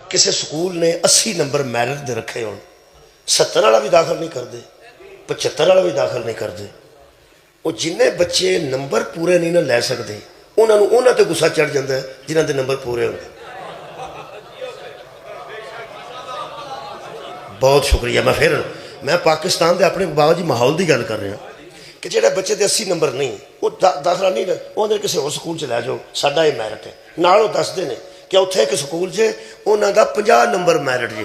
کسی سکول نے 80 number merit دے رکھے ہون 70 والا بھی داخل نہیں کرتے 75 والا بھی داخل نہیں کرتے وہ جن بچے نمبر پورے نہیں نہ لے سکتے انہوں تے غصہ چڑھ جاتا ہے جنہوں کے نمبر پورے ہوتے بہت شکریہ میں پاکستان دے اپنے بابا جی ماحول کی گل کر رہا کہ جہاں بچے دے 80 نمبر نہیں وہ داخلہ نہیں وہ کسی اور سکول چ لے جاؤ ساڈا یہ میرٹ ہے نال وہ دستے ہیں کہ اتنے ایک سکول سے انہوں کا 50 نمبر میرٹ جی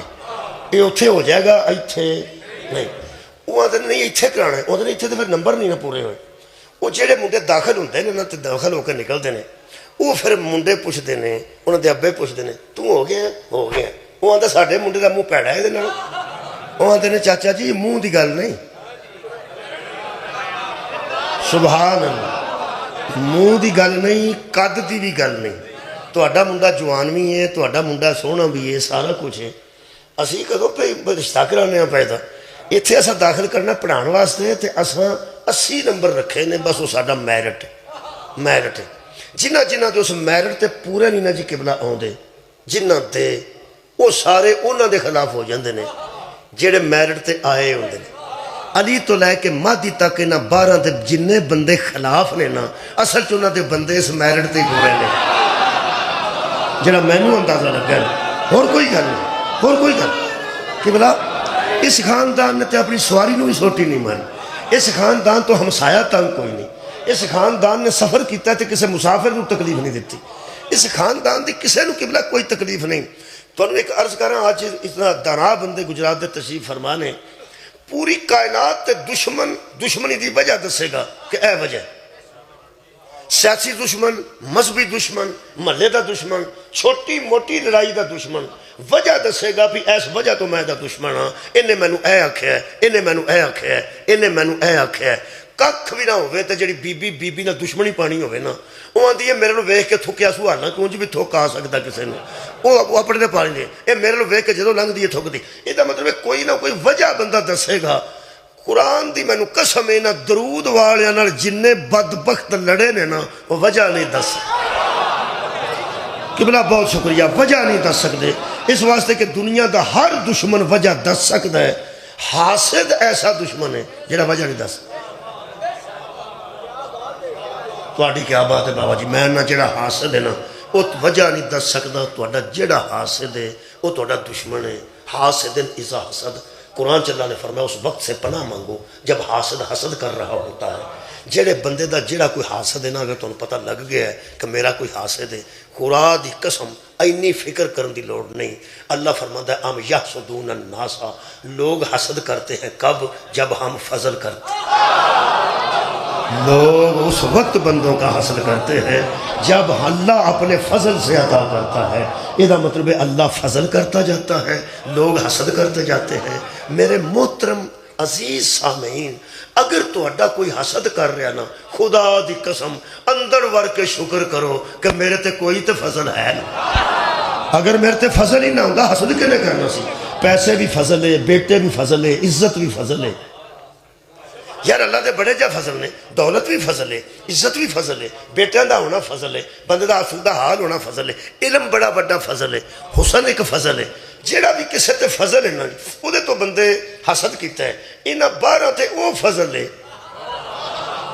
یہ اتنے ہو جائے گا اتنے نہیں وہ آتے نہیں اتنے کرانا وہ اتنے تو پھر نمبر نہیں نہ پورے ہوئے وہ جہے منڈے داخل ہوتے ہیں نا تو داخل ہو کے نکلتے ہیں وہ پھر منڈے پوچھتے ہیں انہوں کے ابے پوچھتے ہیں تو ہو گیا وہ آتا ساڈے منڈے کا منہ پیڑا ہے یہ وہ آتے ہیں چاچا جی منہ کی گل نہیں سبحان اللہ منہ کی گل نہیں قد کی بھی گل نہیں تہاڈا منڈا جوان بھی ہے تہاڈا منڈا سوہنا بھی ہے سارا کچھ ہے اسی کدوں پہ رشتہ کرانے پیدا اتنے اصا داخل کرنا پڑھان واسطے تے اصا 80 نمبر رکھے نے بس وہ ساڈا میرٹ ہے جنہ تے اس میرٹ تے پورے نہیں نہ جی قبلہ آتے جنہ تے وہ سارے انہوں دے خلاف ہو جاندے نے جڑے میرٹ تے آئے ہوندے نے علی تو لے کے مہدی تک انہاں 12 تے جننے بندے خلاف نے نا اصل چ انہاں دے بندے اس میرٹ تے پورے نے جڑا مینوں اندازہ لگا اور کوئی گل نہیں اور کوئی گل کہ بلا اس خاندان نے تے اپنی سواری نو بھی سوٹی نہیں ماری اس خاندان تو ہمسایا تنگ کوئی نہیں اس خاندان نے سفر کیتا تے کسی مسافر نو تکلیف نہیں دیتی اس خاندان دی کسے نو قبلہ کوئی تکلیف نہیں تو انہوں ایک عرض کر رہا ہوں آج اتنا دانا بندے گجرات دے تشریف فرمانے پوری کائنات تے دشمنی دی وجہ دسے گا کہ اے وجہ سیاسی دشمن مذہبی دشمن محلے دا دشمن چھوٹی موٹی لڑائی دا دشمن وجہ دسے گا بھی ایس وجہ تو میں دا دشمن ہاں انہیں مینوں اے آکھیا ہے انہیں مینوں اے آکھیا ہے انہیں مینوں اے آکھیا ہے ککھ بھی نہ ہوئے تے جڑی بی نہ دشمنی پانی ہوئے نا وہ آندھی ہے میرے نو ویکھ کے تھکیا سوالنا کیونج بھی تھک آ سکتا کسے نے وہ اپنے نے پانی دے اے میرے نو ویکھ کے جدو لنگ دیئے تھک دی یہ دا مطلب ہے کوئی نہ کوئی وجہ بندہ دسے گا قرآن دی میں نو قسم ہے نا درود والے نال جننے بدبخت لڑے نے نا وہ وجہ نہیں دس قبلہ بہت شکریہ وجہ نہیں دس سکتے اس واسطے کہ دنیا دا ہر دشمن وجہ دس سکتا ہے حاسد ایسا دشمن ہے جڑا وجہ نہیں دس تواڈی کیا بات ہے بابا جی میں نہ جڑا حاسد ہے نا وہ وجہ نہیں دس سکتا تواڈا جڑا حاسد ہے وہ تواڈا دشمن ہے حاسد اذا حسد قرآن چلا نے فرمایا اس وقت سے پناہ مانگو جب حاسد حسد کر رہا ہوتا ہے جڑے بندے دا جڑا کوئی حاسد ہے نا اگر تمہیں پتہ لگ گیا ہے کہ میرا کوئی حاسد ہے خدا دی قسم اینی فکر کرن دی لوڑ نہیں اللہ فرماتا ہے ام یحسدون الناس لوگ حسد کرتے ہیں کب جب ہم فضل کرتے ہیں لوگ اس وقت بندوں کا حسد کرتے ہیں جب اللہ اپنے فضل سے عطا کرتا ہے یہ مطلب ہے اللہ فضل کرتا جاتا ہے لوگ حسد کرتے جاتے ہیں میرے محترم عزیز سامعین اگر تو اڈا کوئی حسد کر رہا نا خدا دی قسم اندر ور کے شکر کرو کہ میرے تے کوئی تے فضل ہے نا اگر میرے تے فضل ہی نہ ہوگا حسد کنے کرنا سی پیسے بھی فضل ہے بیٹے بھی فضل ہے عزت بھی فضل ہے یار اللہ دے بڑے جا فضل نے دولت بھی فضل ہے عزت بھی فضل ہے بیٹیاں دا ہونا فضل ہے بندے دا آسودہ حال ہونا فضل ہے علم بڑا بڑا فضل ہے حسن ایک فضل ہے جیڑا بھی کسے تے فضل ہے نا وہ دے تو بندے حسد کیتا ہے انہاں 12 تے وہ فضل ہے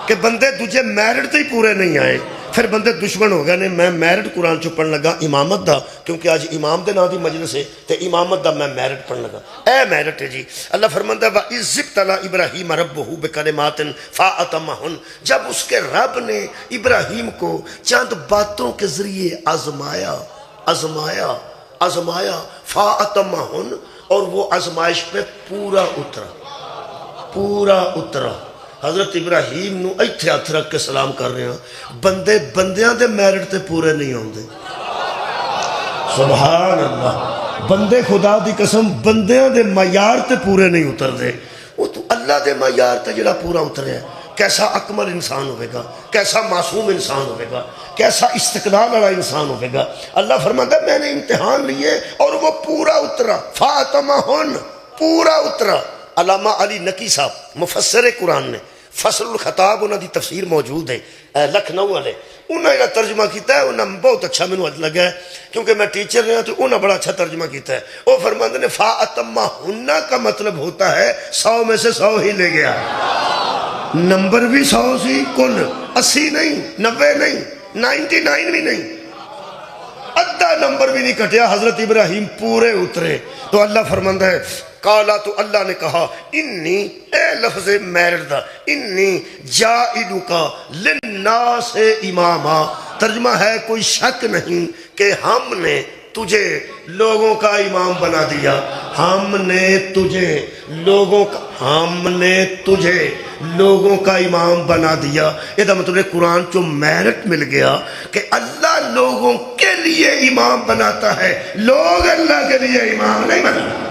کہ بندے دجھے میرٹ تے ہی پورے نہیں آئے پھر بندے دشمن ہو گئے نے میں میرٹ قرآن چو پڑھن لگا امامت دا کیونکہ آج امام دے نا دی مجلس ہے تے امامت دا میں میرٹ پڑھن لگا اے میرٹ ہے جی اللہ فرماندہ وَإِذِ ابْتَلَىٰ إِبْرَاهِيمَ رَبُّهُ بِكَلِمَاتٍ فَأَتَمَّهُنَّ جب اس کے رب نے ابراہیم کو چند باتوں کے ذریعے آزمایا فَأَتَمَّهُنَّ اور وہ آزمائش پہ پورا اترا حضرت ابراہیم نو ایتھے ہاتھ رکھ کے سلام کر رہے ہیں بندے بندیاں دے میرٹ تے پورے نہیں ہوندے سبحان اللہ بندے خدا دی قسم بندیاں دے معیار تے پورے نہیں اتر دے وہ تو اللہ دے معیار تے جڑا پورا اترے ہے کیسا اکمل انسان ہوئے گا کیسا معصوم انسان ہوئے گا کیسا استقلال والا انسان ہوئے گا اللہ فرماتا ہے میں نے امتحان لیے اور وہ پورا اترا فاطمہ پورا اترا علامہ علی نقی صاحب مفسر قرآن نے فصل الخطاب انہوں دی تفسیر موجود ہے لکھنؤ والے، انہوں نے ترجمہ کیتا ہے، انہوں بہت اچھا مینوں لگا ہے کیونکہ میں ٹیچر رہا تو انہوں نے بڑا اچھا ترجمہ کیتا ہے۔ وہ فرماتے ہیں فَأَتَمَّهُنَّ کا مطلب ہوتا ہے 100 میں سے 100 ہی لے گیا، نمبر بھی 100 سی، کل 80 نہیں، 90 نہیں، 99 بھی نہیں، ادھا نمبر بھی نہیں کٹیا، حضرت ابراہیم پورے اترے۔ تو اللہ فرماتا ہے کالا، تو اللہ نے کہا انی، اے لفظ میرد دا، انی جائلکا للناس اماما، ترجمہ ہے کوئی شک نہیں کہ ہم نے تجھے لوگوں کا امام بنا دیا، ہم نے تجھے لوگوں کا امام بنا دیا۔ یہ مطلب ہے قرآن جو میرٹ مل گیا کہ اللہ لوگوں کے لیے امام بناتا ہے، لوگ اللہ کے لیے امام نہیں بناتے۔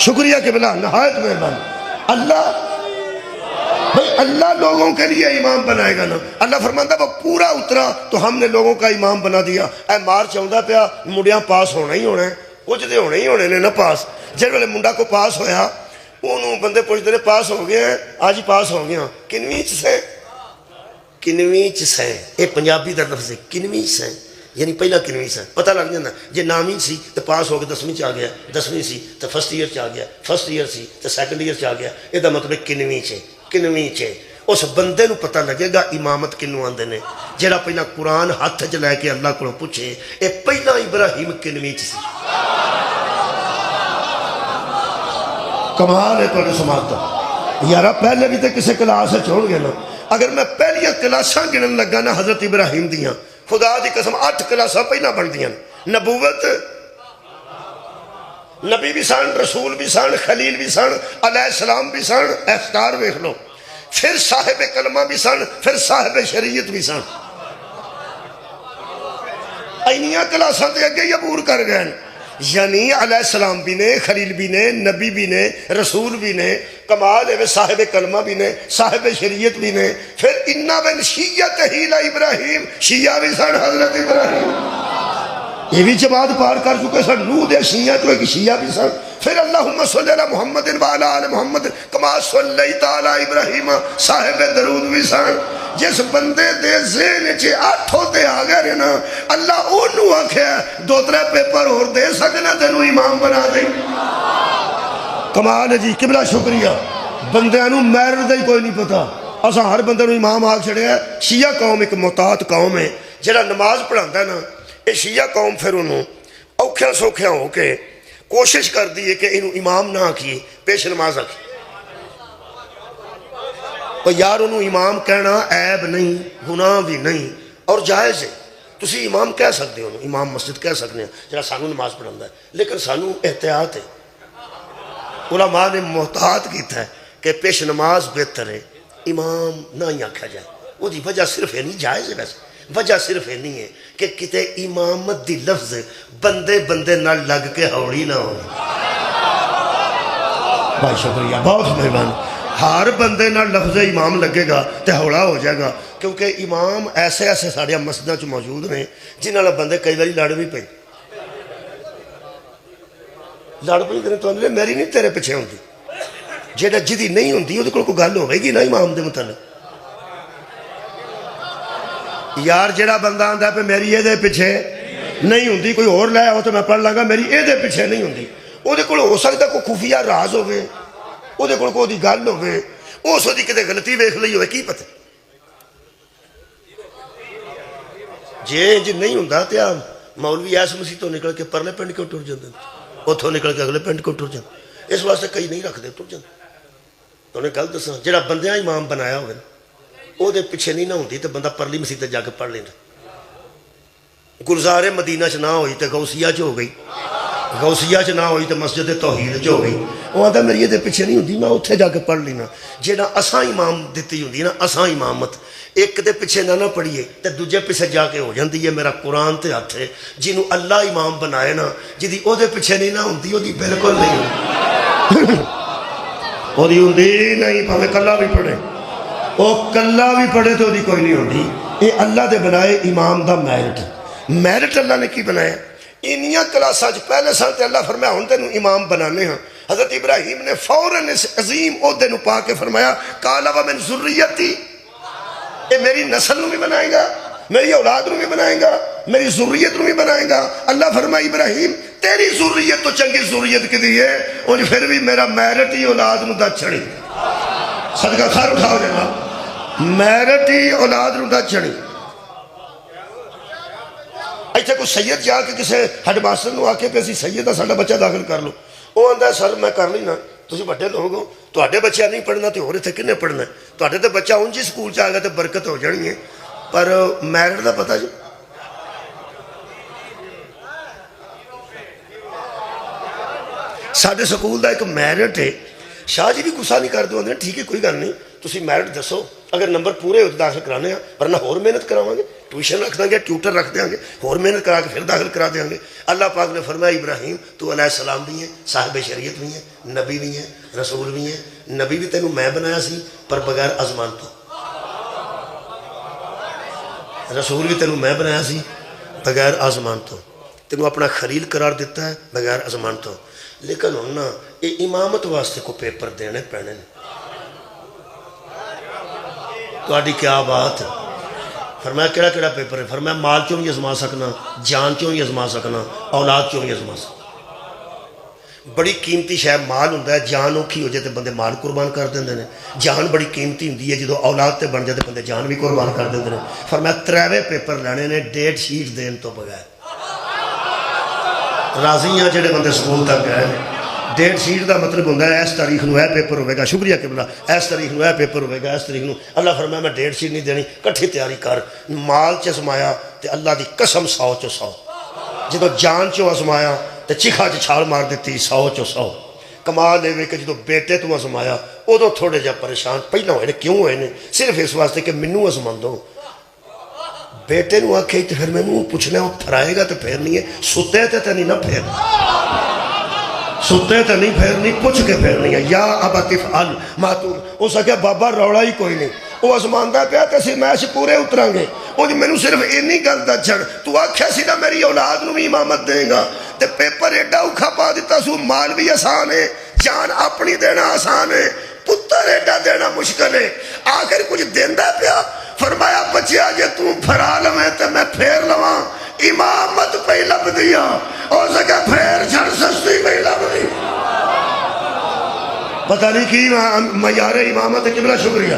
شکریہ کہ بلا نہایت مہربان اللہ لوگوں کے لیے امام بنائے گا نا۔ اللہ فرماتا وہ پورا اترا تو ہم نے لوگوں کا امام بنا دیا۔ اے مار چاہتا پیا مڈیاں پاس ہونا ہی ہونا ہے، کچھ دے ہونے ہی ہونے نے نا پاس۔ جس ویلے منڈا کو پاس ہویا انہوں بندے پوچھتے ہیں پاس ہو گئے ہیں، آج ہی پاس ہو گیا، کنویں چ سیں، یہ پنجابی دا لفظ ہے، کنویں سیں یعنی پہلا کنویں سے پتہ لگ جاتا جی نامی سی تو پاس ہو کے 10ویں چ آ گیا، 10ویں سی تو فرسٹ ایئر چ آ گیا، فرسٹ ایئر سی تو سیکنڈ ایئر چ آ گیا۔ یہ مطلب کنویں چ اس بندے نو پتہ لگے گا امامت کنوں آندے نے، جہاں پہلا قرآن ہاتھ چ لے کے اللہ کو پوچھے یہ پہلا ابراہیم کنویں چ سی۔ کمال ہے تو سماعت یارا، پہلے بھی تو کسی کلاس چھوڑ گئے نا۔ اگر میں پہلیاں کلاساں گنن لگا نا حضرت ابراہیم دیاں، خدا دی قسم 8 کلاساں پہلا بن دیاں، نبوت نبی بھی سن، رسول بھی سن، خلیل بھی سن، علیہ السلام بھی سن، افطار ویکھ لو، پھر صاحب کلمہ بھی سن، پھر صاحب شریعت بھی سن۔ اینیاں کلاساں تے اگے ہی عبور کر گئے، یعنی علیہ السلام بھی نے، خلیل بھی نے، نبی بھی نے، رسول بھی نے، کمال ہے صاحب کلمہ بھی نے، صاحب شریعت بھی نے، پھر اِنَّا بِن شیعت ہی ابراہیم، شیعہ بھی سن حضرت ابراہیم، یہ بھی جماعت پار کر چکے سن، نوح دے شیعہ تو ایک شیعہ بھی سن۔ پھر اللہم صلی اللہ محمد وعلی آل محمد کما صلیت علی ابراہیم، صاحب درود بھی سن۔ جس بندے دے ذہن چے 8 ہوتے آ گئے نا، اللہ انہوں آکھیا 2-3 پیپر اور دے سکنا تینوں امام بنا دے۔ کمال ہے جی، قبلہ شکریہ۔ بندیاں میرد ہی کوئی نہیں پتا، اساں ہر بندے نوں امام آکھ چھڑیا ہے۔ شیعہ قوم ایک محتاط قوم ہے، جڑا نماز پڑھاندا ہے نا، یہ شیعہ قوم پھر انہوں اوکھیاں سوکھیاں ہو کے کوشش کر دی ہے کہ انہوں امام نہ آکھیے، پیش نماز آکھیے۔ تو یار انہوں امام کہنا عیب نہیں، گناہ بھی نہیں، اور جائز ہے، تسی امام کہہ سکتے ہو، امام مسجد کہہ سکتے ہیں جڑا سانو نماز پڑھاندا ہے، لیکن سانو احتیاط ہے۔ علماء نے محتاط کیتا ہے کہ پیش نماز بہتر ہے، امام نہ ہی آکھا جائے۔ وہ دی وجہ صرف ہے نہیں، جائز ہے ویسے، وجہ صرف ہے نہیں ہے کہ کتے امامت دی لفظ بندے نہ لگ کے ہوڑی نہ ہو۔ بہت شکریہ، بہت مہربان۔ ہر بندے نہ لفظ امام لگے گا تے ہوڑا ہو جائے گا، کیونکہ امام ایسے سارے مسجدوں چ موجود ہیں جنہاں نال بندے کئی باری لڑ بھی پے، لڑ پئی تو میری نہیں تیرے پیچھے ہوندی، جہاں جدی نہیں ہوندی وہ کوئی گل ہوئے گی نا امام دے متعلق۔ یار جڑا بندہ آندا پہ میری یہ دے پیچھے نہیں ہوندی، کوئی اور لے آؤ تو میں پڑھ لگا میری یہ دے پیچھے نہیں ہوندی، وہ دے کول ہو سکتا کوئی خفیہ راز ہوئے، وہ دے کول کوئی گل ہوئے، اس دی کتے غلطی ویکھ لئی ہوئے، کی پتہ جی نہیں ہوندا تے مولوی ایس مسیح تو نکل کے پرلے پنڈ کیوں ٹر جاندے، اتھوں نکل کے اگلے پنڈ کیوں ٹر جاندے، اس واسطے کئی نہیں رکھتے ٹر جاندے۔ تو انہیں گل دساں جڑا بندیاں امام بنایا ہوئے وہ دے پیچھے نہیں نہ ہوندی تو بندہ پرلی مسیح تے جا کے پڑھ لینا۔ گلزار مدینہ چ نہ ہوئی تو غوثیہ چ ہو گئی، غوثیہ چ نہ ہوئی تو مسجد توحید چ ہو گئی، وہ آتا میری یہ دے پیچھے نہیں ہوندی میں اتھے جا کے پڑھ لینا۔ جہاں اساں امام دیتی ہوندی نا، اساں امامت ایک دے پیچھے نہ پڑھیے تو دوجے پیچھے جا کے ہو جاندی ہے۔ میرا قرآن تے ہاتھ ہے، جنہوں اللہ امام بنائے نا، جدی او دے پیچھے نہیں نہ ہوندی، وہ دی بالکل نہیں ہوندی، وہ دی ہوندی نہیں، پاویں کلا بھی پڑھے، وہ کلا بھی پڑھے تو دی کوئی نہیں ہوندی۔ یہ اللہ دے بنائے امام دا میرٹ، میرٹ اللہ نے کی بنایا۔ انیاں کلاساں پہلے سن تے اللہ فرمایا ہن تینوں امام بنانے ہاں، حضرت ابراہیم نے فوراً اس عظیم عہدے نو پا کے فرمایا قال ومن ذریتی، یہ میری نسل نو بھی بنائے گا، میری اولاد نو بھی بنائے گا، میری ذریت نو بھی بنائے گا۔ اللہ فرمائی ابراہیم تیری ذریت تو چنگی ذریت کی دی ہے، اور پھر بھی میرا میرٹ ہی اولاد نو دا چھڑی، صدقہ خیر اٹھاؤ جناب، میرٹ ہی اولاد نو دا چھڑی۔ ایتھے کوئی سید جا کے کسے ہیڈ ماسٹر نو آکے کہ اسی سید ساڈا بچہ داخل کر لو، وہ آندا ہے سر میں کر لینا، تسی بڑے لوگ ہو، تواڈے بچہ نہیں پڑھنا تے ہور ایتھے کنے پڑھنا ہے، تواڈے تے بچہ اونجی سکول چ آ گیا تے برکت ہو جانی ہے، پر میرٹ دا پتہ جی ساڈے سکول دا ایک میرٹ ہے، شاہ جی بھی غصہ نہیں کر دو، ٹھیک ہے کوئی گل نہیں، تسی میرٹ دسو، اگر نمبر پورے ہو تو داخل کرانے ہیں، ورنہ ہور محنت کراواں گے، ٹیوشن رکھ دیں گے، ٹیوٹر رکھ دیں گے، ہور محنت کرا کے پھر داخل کرا دیں گے۔ اللہ پاک نے فرمایا ابراہیم تو علیہ السلام بھی ہیں، صاحب شریعت بھی ہیں، نبی بھی ہیں، رسول بھی ہیں، نبی بھی تینوں میں بنایا سی پر بغیر ازمان تو، رسول بھی تینوں میں بنایا سی بغیر آزمان تو، تینوں اپنا خلیل قرار دیتا ہے بغیر آزمان تو، لیکن ہونا یہ امامت واسطے کو پیپر دینے پینے نے، تو آڈی کیا بات ہے؟ فرمایا کیڑا کیڑا پیپر ہے؟ فرمایا مال چوں بھی ازما سکنا، جان چوں بھی ازما سکنا، اولاد چوں بھی ازما سکنا۔ بڑی قیمتی شے مال ہوندا ہے، جان اوکھی ہو جائے تے بندے مال قربان کر دیندے نے، جان بڑی قیمتی ہوندی ہے جدو اولاد تے بن جائے تے بندے جان بھی قربان کر دیندے نے۔ فرمایا تریوے پیپر لینے نے ڈیٹ شیٹ دین تو بغیر، راضی ہیں جڑے بندے سکول تک گئے ہیں، ڈیٹ شیٹ دا مطلب ہوتا ہے اس تاریخ نو ہے پیپر ہوئے گا، شکریہ قبلہ، اس تاریخ نو ہے پیپر ہوئے گا، اس تاریخ نو۔ اللہ فرمایا میں ڈیٹ شیٹ نہیں دینی، کٹھی تیاری کر، مال چ ازمایا تے اللہ دی قسم 100 چو 100، جدو جان چو ازمایا تے چکھا چ چھال مار دیتی 100 چو 100۔ کمال لے کہ جدو بیٹے تو ازمایا ادو تھوڑے جا پریشان پہلا ہوئے نے، کیوں ہوئے نے؟ صرف اس واسطے کہ منو ازمان دو، بیٹے نو آکھے تے پھر میں نو پوچھنا وہ پھرائے گا تے پھر نہیں ہے، ستے تے نہیں نہ پھر، ستے تے نہیں پھیرنی، پوچھ کے پھیرنی ہے، یا ابا تفعل ما تؤمر۔ اس نے کہا بابا روڑا ہی کوئی نہیں، وہ ازماندہ پیا تے اسی میچ پورے اتریں گے، وہ میں نے صرف اینی گل دا چھڑ، تو آکھیا سی نا میری اولاد نو بھی امامت دیں گا، تے پیپر ایڈا اوکھا پا دیتا سو، مال بھی آسان ہے، جان اپنی دینا آسان ہے، پتر ایڈا دینا مشکل ہے، آخر کچھ دیندہ پیا۔ فرمایا بچیا جے تو پھرا لویں تے میں پھیر لواں، امامت پہ لب دیا، اور سکا پھیر چھڑ سستی پہ لب دیا۔ پتہ نہیں کی معیار امامت قبلہ شکریہ،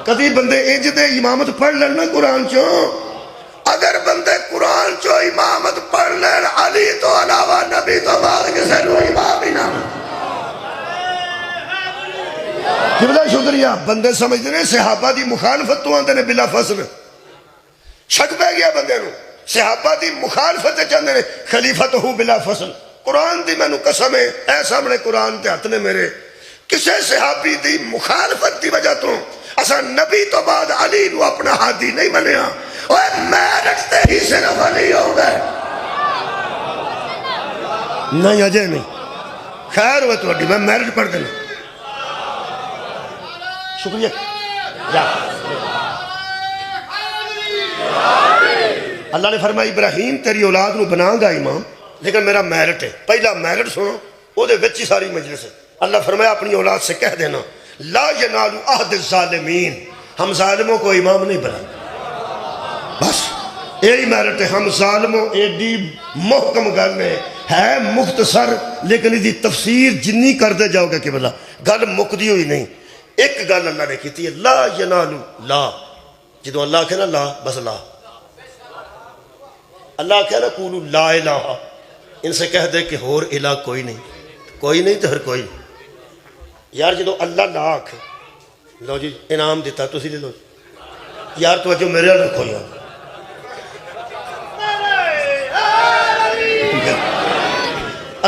کدی بندے انج دے امامت پڑھ لینا قرآن چوں، اگر بندے قرآن چوں امامت پڑھ لین، علی تو علاوہ نبی تو بعد کسے نو امام ہی نہ۔ قبلہ شکریہ، بندے سمجھتے ہیں صحابہ دی مخالفت تو آندے نے بلا فصل، شک پہ گیا بندے نو، صحابہ دی مخالفت چاہتے ہیں خلیفت ہو بلا فصل۔ قرآن دی میں نو قسم ہے، اے سامنے قرآن تے ہاتھ نے میرے، کسے صحابی دی مخالفت دی وجہ تو اسا نبی تو بعد علی نو اپنا ہادی نہیں منیا، اوہ میرٹ تے ہی صرف علی ہو گئے، نہیں اجے نہیں، خیر ہوئے تو میں میرٹ پڑھ دینا، شکریہ جا۔ اللہ نے فرمایا ابراہیم تیری اولاد نو بنا گا امام، لیکن میرا میرٹ ہے، پہلا میرٹ سنو، وہ دے وچ ہی ساری مجلس ہے۔ اللہ فرمایا اپنی اولاد سے کہہ دینا لا ینال عہد الظالمین، ہم ظالموں کو امام نہیں بنا، بس یہی میرٹ ہے، ہم ظالموں ایڈی محکم گل ہے مختصر، لیکن اس دی تفسیر جنی کر دے جاؤ گے کہ بلا گل مکدی ہوئی نہیں۔ ایک گل اللہ نے کی ہے لا ینال، لا جدو اللہ کہنا لا بس لا، اللہ کہنا قولوا لا الہ، ان سے کہہ دے کہ ہور الہ کوئی نہیں، کوئی نہیں تو ہر کوئی یار، جدو اللہ لا آکھے لو جی انعام دیتا تسی لے لو یار، توجہ میرے رکھو یار،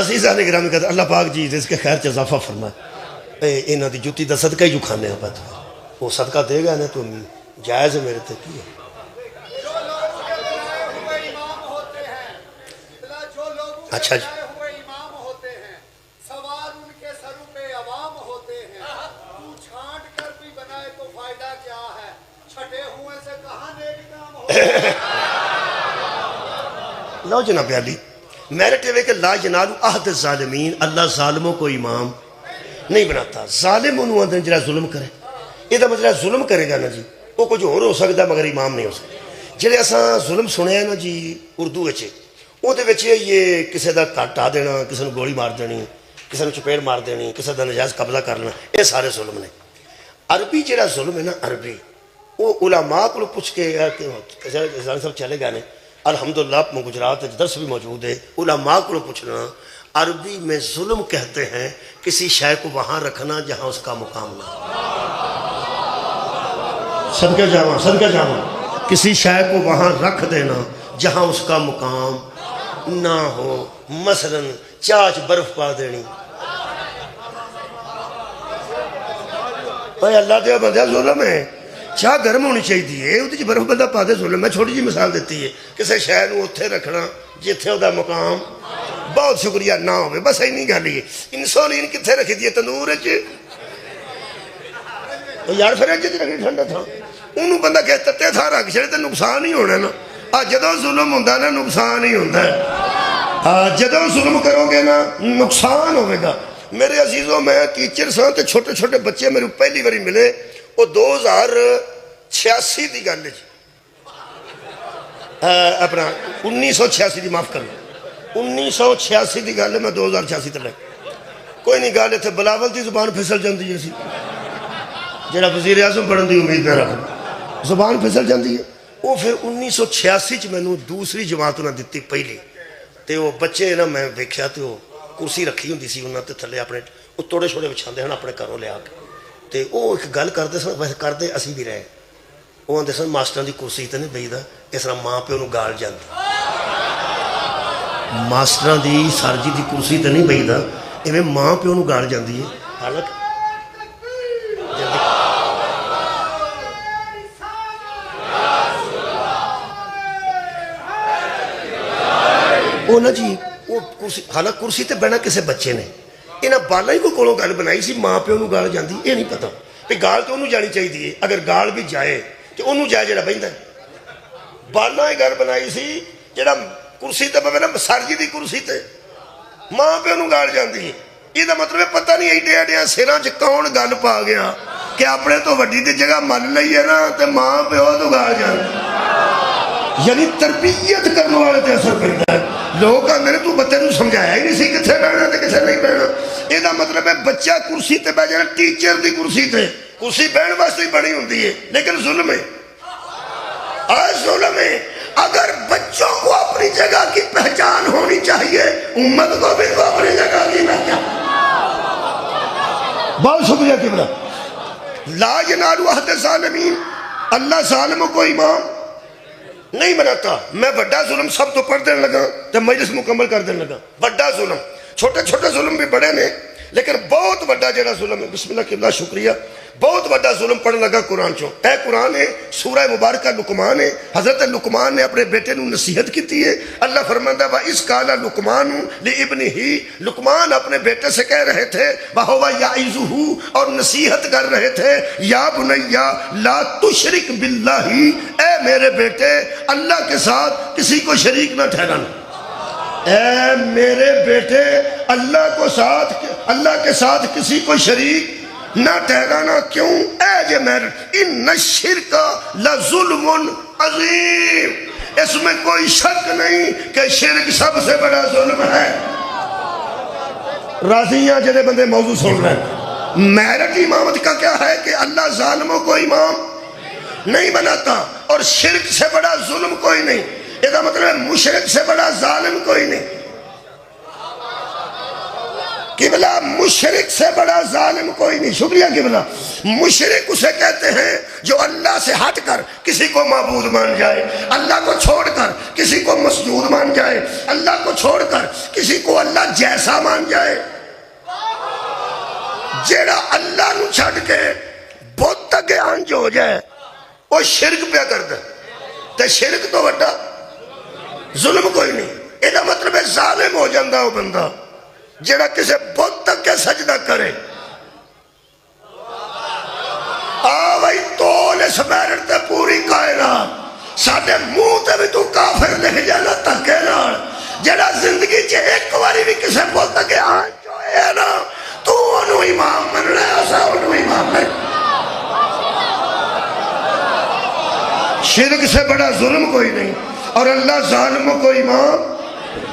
عزیزہ نے گرامی کہتا اللہ پاک جی اس کے خیر چ اضافہ فرمائے، انہاں دی جوتی دا صدقہ ہی جو کھانے ہیں پتہ وہ صدقہ دے گا نا تو جائز ہے میرے تے کی ہے۔ اچھا جی لو جناب علی، میرٹ یہ کہ لا ینال عہد الظالمین، اللہ ظالموں کو امام نہیں بناتا. ظالم انہوں آدھے جڑا ظلم کرے، یہ مطلب ظلم کرے گا نا جی وہ کچھ اور ہو سکتا مگر امام نہیں ہو سکتا. جڑے اساں ظلم سنے ہیں نا جی اردو وچ، وہ یہ کسی دا گھر ٹا دینا، کسی نے گولی مار دینی، کسی نے چپیڑ مار دینی، کسی دا نجائز قبضہ کرنا، یہ سارے ظلم نے. عربی جڑا ظلم ہے نا عربی، وہ علماء کو پوچھ کے صاحب چلے گئے نے الحمدللہ گجرات درس بھی موجود ہے، علماء کو پوچھنا عربی میں ظلم کہتے ہیں کسی شے کو وہاں رکھنا جہاں اس کا مقام نہ ہو. صدقہ جاواں کسی شے کو وہاں رکھ دینا جہاں اس کا مقام نہ ہو. مثلا چاچ برف پا دینی، بھائی اللہ دیا بندہ ظلم ہے. چاہ گرم ہونی چاہیے، وہ برف بندہ پا دے ظلم. میں چھوٹی جی مثال دیتی ہے، کسی شہر کو اتنے رکھنا جتھے وہ مقام بہت شکریہ نہ ہوئے، بس اینی گل ہی. انسولین کتنے رکھی دی تندور یار پھر رکھنی ٹھنڈا تھا، انہوں بندہ کہ تتے تھا رکھ چڑے تو نقصان ہی ہونا نا. جدو ظلم ہوتا نا نقصان ہی ہوتا. جدو ظلم کرو گے نا نقصان ہوئے گا. میرے عزیزوں میں ٹیچر سا تے چھوٹے چھوٹے بچے میرے پہلی باری ملے، وہ 2086 دی گل جی، اپنا 1986 دی، معاف کرنا 1986 دی گل ہے، میں 2086 تک کوئی نہیں گل اتنے بلاول دی زبان پھسل جاندی ہے سی، جڑا وزیر اعظم بننے دی امید نہ رکھ، زبان پھسل جاندی ہے. وہ پھر 1986 چ مینوں دوسری جماعت انہاں دتی پہلی، تے وہ بچے نا میں ویکھیا تے وہ کرسی رکھی ہوندی سی انہاں تے تھلے اپنے وہ توڑے چھوڑے بچھاندے ہن اپنے گھروں لیا کے، تے وہ ایک گل کرتے سن، ویسے کرتے اسی بھی رہے. وہ آندے سن ماسٹراں دی کرسی تے نہیں بہیدا، اس طرح ماں پیو نوں گال جاندی. ماسٹراں دی سر جی دی کرسی تے نہیں بہیدا، ایویں ماں پیو نوں گال جاندی ہے. حالانکہ وہ نا جی وہ کرسی، حالانکہ کرسی تے بہنا کسے بچے نے، یہاں بالا ہی کوئی کولوں گل بنائی سی ماں پیو نوں گال جاندی. یہ نہیں پتا کہ گال تو انہوں جانی چاہیے، اگر گال بھی جائے تو انہوں جائے جڑا بہندا ہے. بالا ہی گل بنائی سی جڑا کرسی تے بہے نا سر جی دی کرسی تے ماں پیو نوں گال جاندی. یہ مطلب پتہ نہیں ایڈے ایڈیاں سراں چ کون گل پا گیا کہ اپنے تو وڈی دی جگہ من لئی ہے نا تے ماں پیو تو گال جاندی. یعنی تربیت کرنے والے تے اثر پڑتا ہے. لوگ آندے نے تو بچے نوں سمجھایا ہی نہیں سی کتنے بہنا تے کتنے نہیں بہنا. یہ مطلب ہے بچہ کرسی تے بہ جانا، ٹیچر دی کرسی تے، کرسی بہن واسطے ہی بنی ہوندی ہے، لیکن ظلم ہے. ظلم ہے. اگر بچوں کو اپنی جگہ کی پہچان ہونی چاہیے، امت کو بھی تو اپنی جگہ کی پہچان. بہت شکریہ قبلہ. لا ینال عہد الظالمین، اللہ ظالموں کو امام نہیں بناتا. میں بڑا ظلم سب تو پڑھ دینے لگا جب مجلس مکمل کر دینے لگا. بڑا ظلم، چھوٹے چھوٹے ظلم بھی بڑے نے، لیکن بہت بڑا جڑا ظلم ہے، بسم اللہ قبلہ شکریہ، بہت بڑا ظلم پڑھنے لگا قرآن چوں. اے قرآن ہے، سورہ مبارکہ لقمان ہے. حضرت لقمان نے اپنے بیٹے نوں نصیحت کی ہے. اللہ فرماتا ہے وَإِذْ قَالَ لُقْمَانُ لِابْنِهِ، لقمان اپنے بیٹے سے کہہ رہے تھے وَهُوَ يَعِظُهُ، اور نصیحت کر رہے تھے، یا بنیا لا تشرک باللہ، اے میرے بیٹے اللہ کے ساتھ کسی کو شریک نہ ٹھہرانا. اے میرے بیٹے اللہ کے ساتھ کسی کو شریک نہ ٹھہرانا. کیوں؟ اے جے میرے ان الشرک لظلم عظیم، اس میں کوئی شک نہیں کہ شرک سب سے بڑا ظلم ہے. راضیاں جڑے بندے موضوع سن رہے ہیں، میرٹ امامت کا کیا ہے کہ اللہ ظالموں کو امام نہیں بناتا، اور شرک سے بڑا ظلم کوئی نہیں. یہ مطلب ہے مشرک سے بڑا ظالم کوئی نہیں. قبلہ مشرک سے بڑا ظالم کوئی نہیں. شکریہ قبلہ. مشرک اسے کہتے ہیں جو اللہ سے ہٹ کر کسی کو معبود مان جائے، اللہ کو چھوڑ کر کسی کو مسجود مان جائے، اللہ کو چھوڑ کر کسی کو اللہ جیسا مان جائے. جیڑا اللہ نو چھڑ کے بہت تک آنج ہو جائے وہ شرک پہ کرتا ہے. تے شرک تو وڈا ظلم کوئی نہیں. یہ مطلب ہے ظالم ہو جاندہ وہ بندہ جڑا کسے بہت تک کے سجدہ کرے. آوائی تول اس میرٹ تے پوری کائنات ساڑھے منہ تے بھی تو کافر لے جانا تکے نال. جڑا زندگی چ ایک باری بھی کسی بت اگے آ چوئے نا تو انہوں امام مننا ہے، اسا انہوں امام نہیں۔ شرک سے بڑا ظلم کوئی نہیں، اور اللہ ظالموں کو امام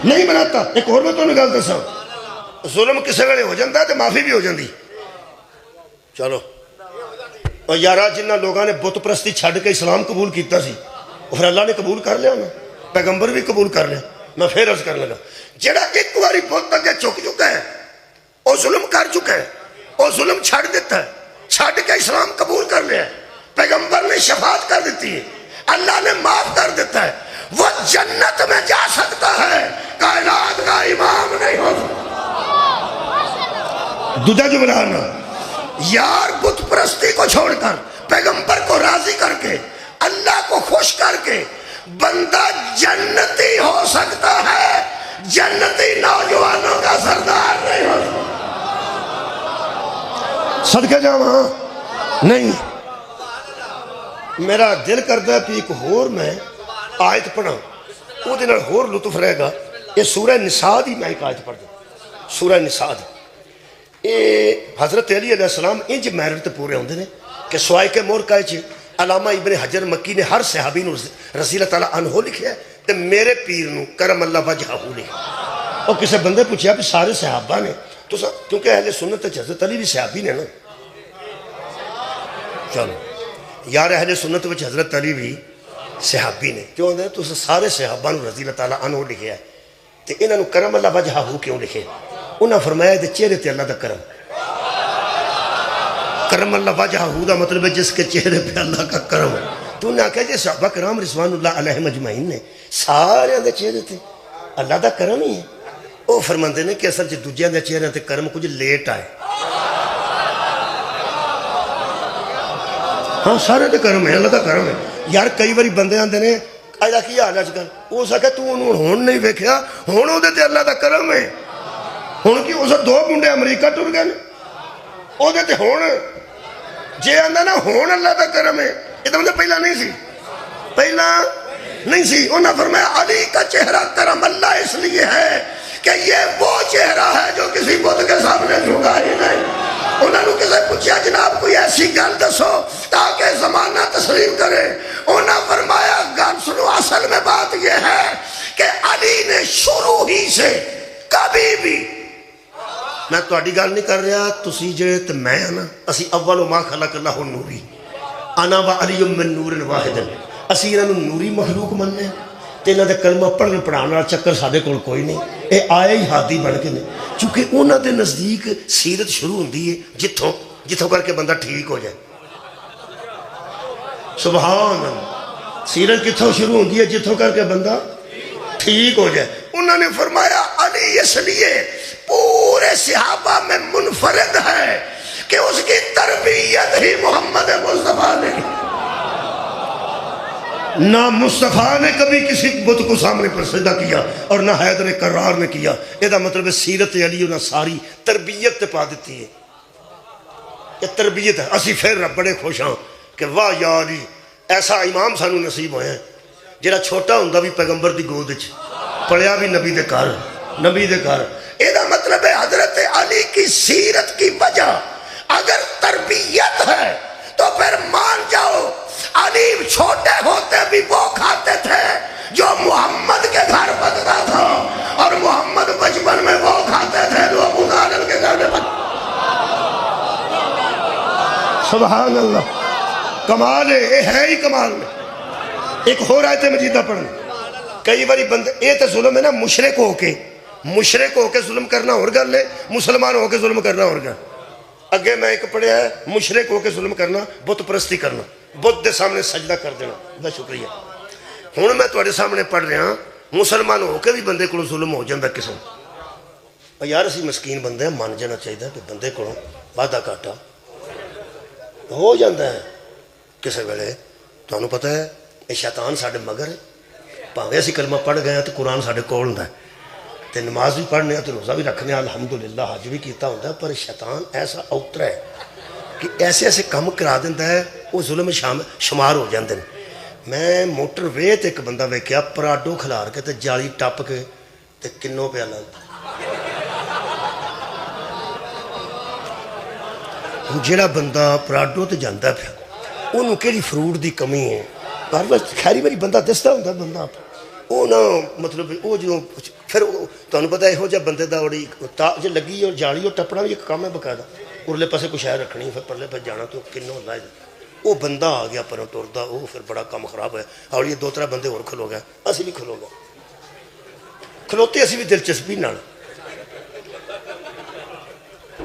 نہیں بناتا۔ ایک اور میں تو گل دساں، ظلم کسی ویلے ہو جاتا ہے تو معافی بھی ہو جاتی۔ چلو اور یارا جنہ لوگوں نے بت پرستی چھڈ کے اسلام قبول کیتا سی، پھر اللہ نے قبول کر لیا نا، پیغمبر بھی قبول کر لیا۔ میں پھر عرض کرنے لگا، جڑا ایک باری بت اگے چک چکا ہے، وہ ظلم کر چکا ہے، وہ ظلم چھڑ دیتا ہے، چھڈ کے اسلام قبول کر لیا ہے، پیغمبر نے شفاعت کر دیتی ہے، اللہ نے معاف کر دیتا ہے، وہ جنت میں جا سکتا ہے، کائنات کا امام نہیں ہو سکتا۔ دوجا جملہ نا، یار بت پرستی کو چھوڑ کر پیغمبر کو راضی کر کے اللہ کو خوش کر کے بندہ جنتی ہو سکتا ہے، جنتی نوجوانوں کا سردار نہیں ہو سکتا۔ صدقہ جاواں نہیں، میرا دل کرتا ہے کہ ایک اور میں آیت پڑھا، وہ دن اور لطف رہے گا۔ یہ سورہ نساء دی میں ایک آیت پڑھ دوں، سورہ نساء دی۔ یہ حضرت علی علیہ السلام انج میرٹ تے پورے ہوندے نے کہ سوائے کے مورکہ چ علامہ ابن حجر مکی نے ہر صحابی نو رضی اللہ تعالیٰ عنہ لکھیا ہے، تے میرے پیر نو کرم اللہ وجہہ لکھیا۔ اور کسی بندے پوچھا کہ سارے صحابہ نے تو کیونکہ اہل سنت حضرت علی بھی صحابی نے نا، چلو یار اہل سنت وچ حضرت علی بھی صحابی نے کیوں ہوندے تو سارے صحابہ نو رضی اللہ تعالیٰ عنہ لکھیا ہے، تے انہاں نو کرم اللہ وجہہ کیوں لکھے؟ انہاں فرمایا دے چہرے تے اللہ دا کرم، کرم اللہ وجہہ دا مطلب ہے جس کے چہرے پہ اللہ کا کرم ہے۔ تو انہیں آکھا جی صحابہ کرام رضوان اللہ علیہ مجمعین نے سارے دے چہرے تے اللہ دا کرم ہی ہے۔ وہ فرماندے نے کہ اصل جی دوجیاں دے چہرے تے کرم کچھ لیٹ آئے، ہاں سارے تے کرم ہے، اللہ دا کرم ہے۔ یار کئی باری بندے آندے نے آجا کی حال اج کل، وہ سکے تو انہوں ہون نہیں ویکھیا، ہون او دے تے اللہ دا کرم ہے۔ ہون کی اسے دو منڈے امریکہ ٹر گئے او دے تے ہون جے آندہ نا ہون اللہ دا کرم ہے، یہ تو مطلب پہلا نہیں سی، پہلا نہیں سی۔ انہوں نے فرمایا علی کا چہرہ کرم اللہ اس لیے ہے کہ یہ وہ چہرہ ہے جو کسی بت کے سامنے جھکا ہی نہیں۔ انہوں نے کسی پوچھا جناب کوئی ایسی گل دسو تاکہ زمانہ تسلیم کرے، انہوں نے فرمایا گل سنو، اصل میں بات یہ ہے کہ علی نے شروع ہی سے کبھی بھی، میں تو اڈی گل نہیں کر رہا، تسی جڑے تے میں نا، اسی اول ما خلق اللہ نوری انا و علی من نور واحد، اسی انہوں نوری مخلوق مننے ہیں، تے انہوں نے کلمہ پڑھنے پڑھانے والا چکر سادے کول کوئی نہیں، اے آئے ہی ہاتھی بن کے نہیں، چونکہ انہوں نے نزدیک سیرت شروع ہوندی ہے جتھوں کر کے بندہ ٹھیک ہو جائے۔ سبحان اللہ، سیرت کتھوں شروع ہوندی ہے جتھوں کر کے بندہ ٹھیک ہو جائے۔ انہوں نے فرمایا علی اس لیے پورے صحابہ میں منفرد ہے کہ اس کی تربیت ہی محمد مصطفیٰ نے، نہ مصطفیٰ نے کبھی کسی بت کو سامنے پر سجدہ کیا اور نہ حیدر کرار نے کیا۔ یہ مطلب ہے سیرت علی انہاں ساری تربیت پا دیتی ہے، یہ تربیت ہے۔ اسی پھر بڑے خوش ہاں کہ واہ یا علی، ایسا امام سانو نصیب ہویا ہے جڑا چھوٹا ہوندا بھی پیغمبر دی گود وچ، پڑھیا بھی نبی دے گھر، نبی دے گھر۔ یہ مطلب ہے حضرت علی کی سیرت کی وجہ اگر تربیت ہے تو پھر مان جاؤ علی چھوٹے ہوتے بھی وہ کھاتے تھے جو محمد کے گھر بنتا تھا، اور محمد بچپن میں وہ کھاتے تھے جو ابو طالب کے گھر میں بنتا۔ سبحان اللہ، کمال ہے، یہ ہے ہی کمال میں۔ ایک اور آیت مجیدہ پڑھنا، کئی باری بندے یہ تو ظلم ہے نا، مشرک ہو کے ظلم کرنا اور گل ہے، مسلمان ہو کے ظلم کرنا اور گل۔ اگے میں ایک پڑھیا ہے مشرک ہو کے ظلم کرنا، بت پرستی کرنا، بت دے سامنے سجدہ کر دینا، بہت شکریہ۔ ہوں میں تواڈے سامنے پڑھ رہا، مسلمان ہو کے بھی بندے کو ظلم ہو جاتا قسم، یار اسی مسکین بندے ہیں، مان جانا چاہیے کہ بندے کو وعدہ گھاٹا ہو جاتا ہے کسی ویلے۔ تمہیں پتہ ہے یہ شیطان ساڈے مگر ہے، بھاویں اسی کلمہ پڑھ گئے ہیں تو قرآن ساڈے کول ہوندا ہے، تے نماز بھی پڑھنے ہیں تو روزہ بھی رکھنے ہیں، الحمدللہ حج بھی کیتا ہوتا ہے، پر شیطان ایسا اوترا ہے کہ ایسے ایسے کام کرا دیتا ہے، وہ ظلم شمار ہو جاندے ہیں۔ میں موٹر وے تے ایک بندہ ویکھیا پراڈو کھلار کے تے جالی ٹپ کے تو کنوں پہ لانتا جڑا بندہ پراڈو تے جاندا پیا انہوں کیڑی فروٹ دی کمی ہے ہر وقت خیری میری بندہ دستا ہوں بندہ وہ نہ مطلب وہ جو پھر تمہیں پتا یہو جہ بندے دا بڑی جی لگی اور جالی اور ٹپنا بھی ایک کام ہے باقاعدہ ارلے پاسے کچھ شاید رکھنی پھر پرلے پاس جانا تو کنوں لائے وہ بندہ آ گیا پروں ٹردا وہ پھر بڑا کام خراب ہوا اور یہ 2-3 بندے اور کھلو گئے اسی بھی کھلو گئے کھلوتے اسی بھی دلچسپی نال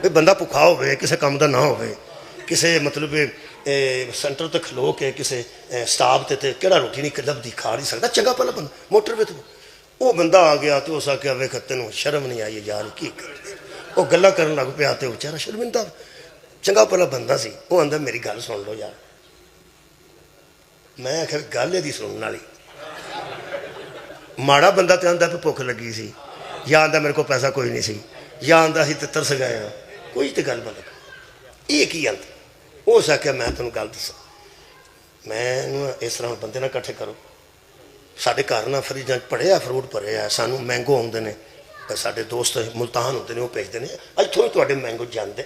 بندہ بھکھا ہوئے کسی کام دا نہ ہوئے کسی مطلب سینٹر تے کھلو کے کسی سٹاپ تے کہڑا روٹی نہیں لبھی کھا نہیں سکتا چنگا پہلا بندہ موٹر پہ وہ بندہ آ گیا تو اس آخیا ویکھ تینوں شرم نہیں آئی یار کی وہ گلا کرن لگ پیا تو بیچارہ شرمندہ چنگا پہلا بندہ سی وہ آندا میری گل سن لو یار میں آخیا گل یہ سننے والی ماڑا بندہ تو آندا پہ بھوک لگی سی یا آندا میرے کو پیسہ کوئی نہیں سی یا آندا سی ترس گئے ہاں کوئی تو گل بند یہ کی آندا اس آخیا میں تمہیں گل دسا میں اس طرح بندے نہ کٹھے کرو سارے گھر نہ فریجاں پڑے آ فروٹ پڑے آ سانوں مینگو آتے ہیں سارے دوست ملتان ہوتے ہیں وہ بھیجتے ہیں اتوں ہی تے مینگو جانے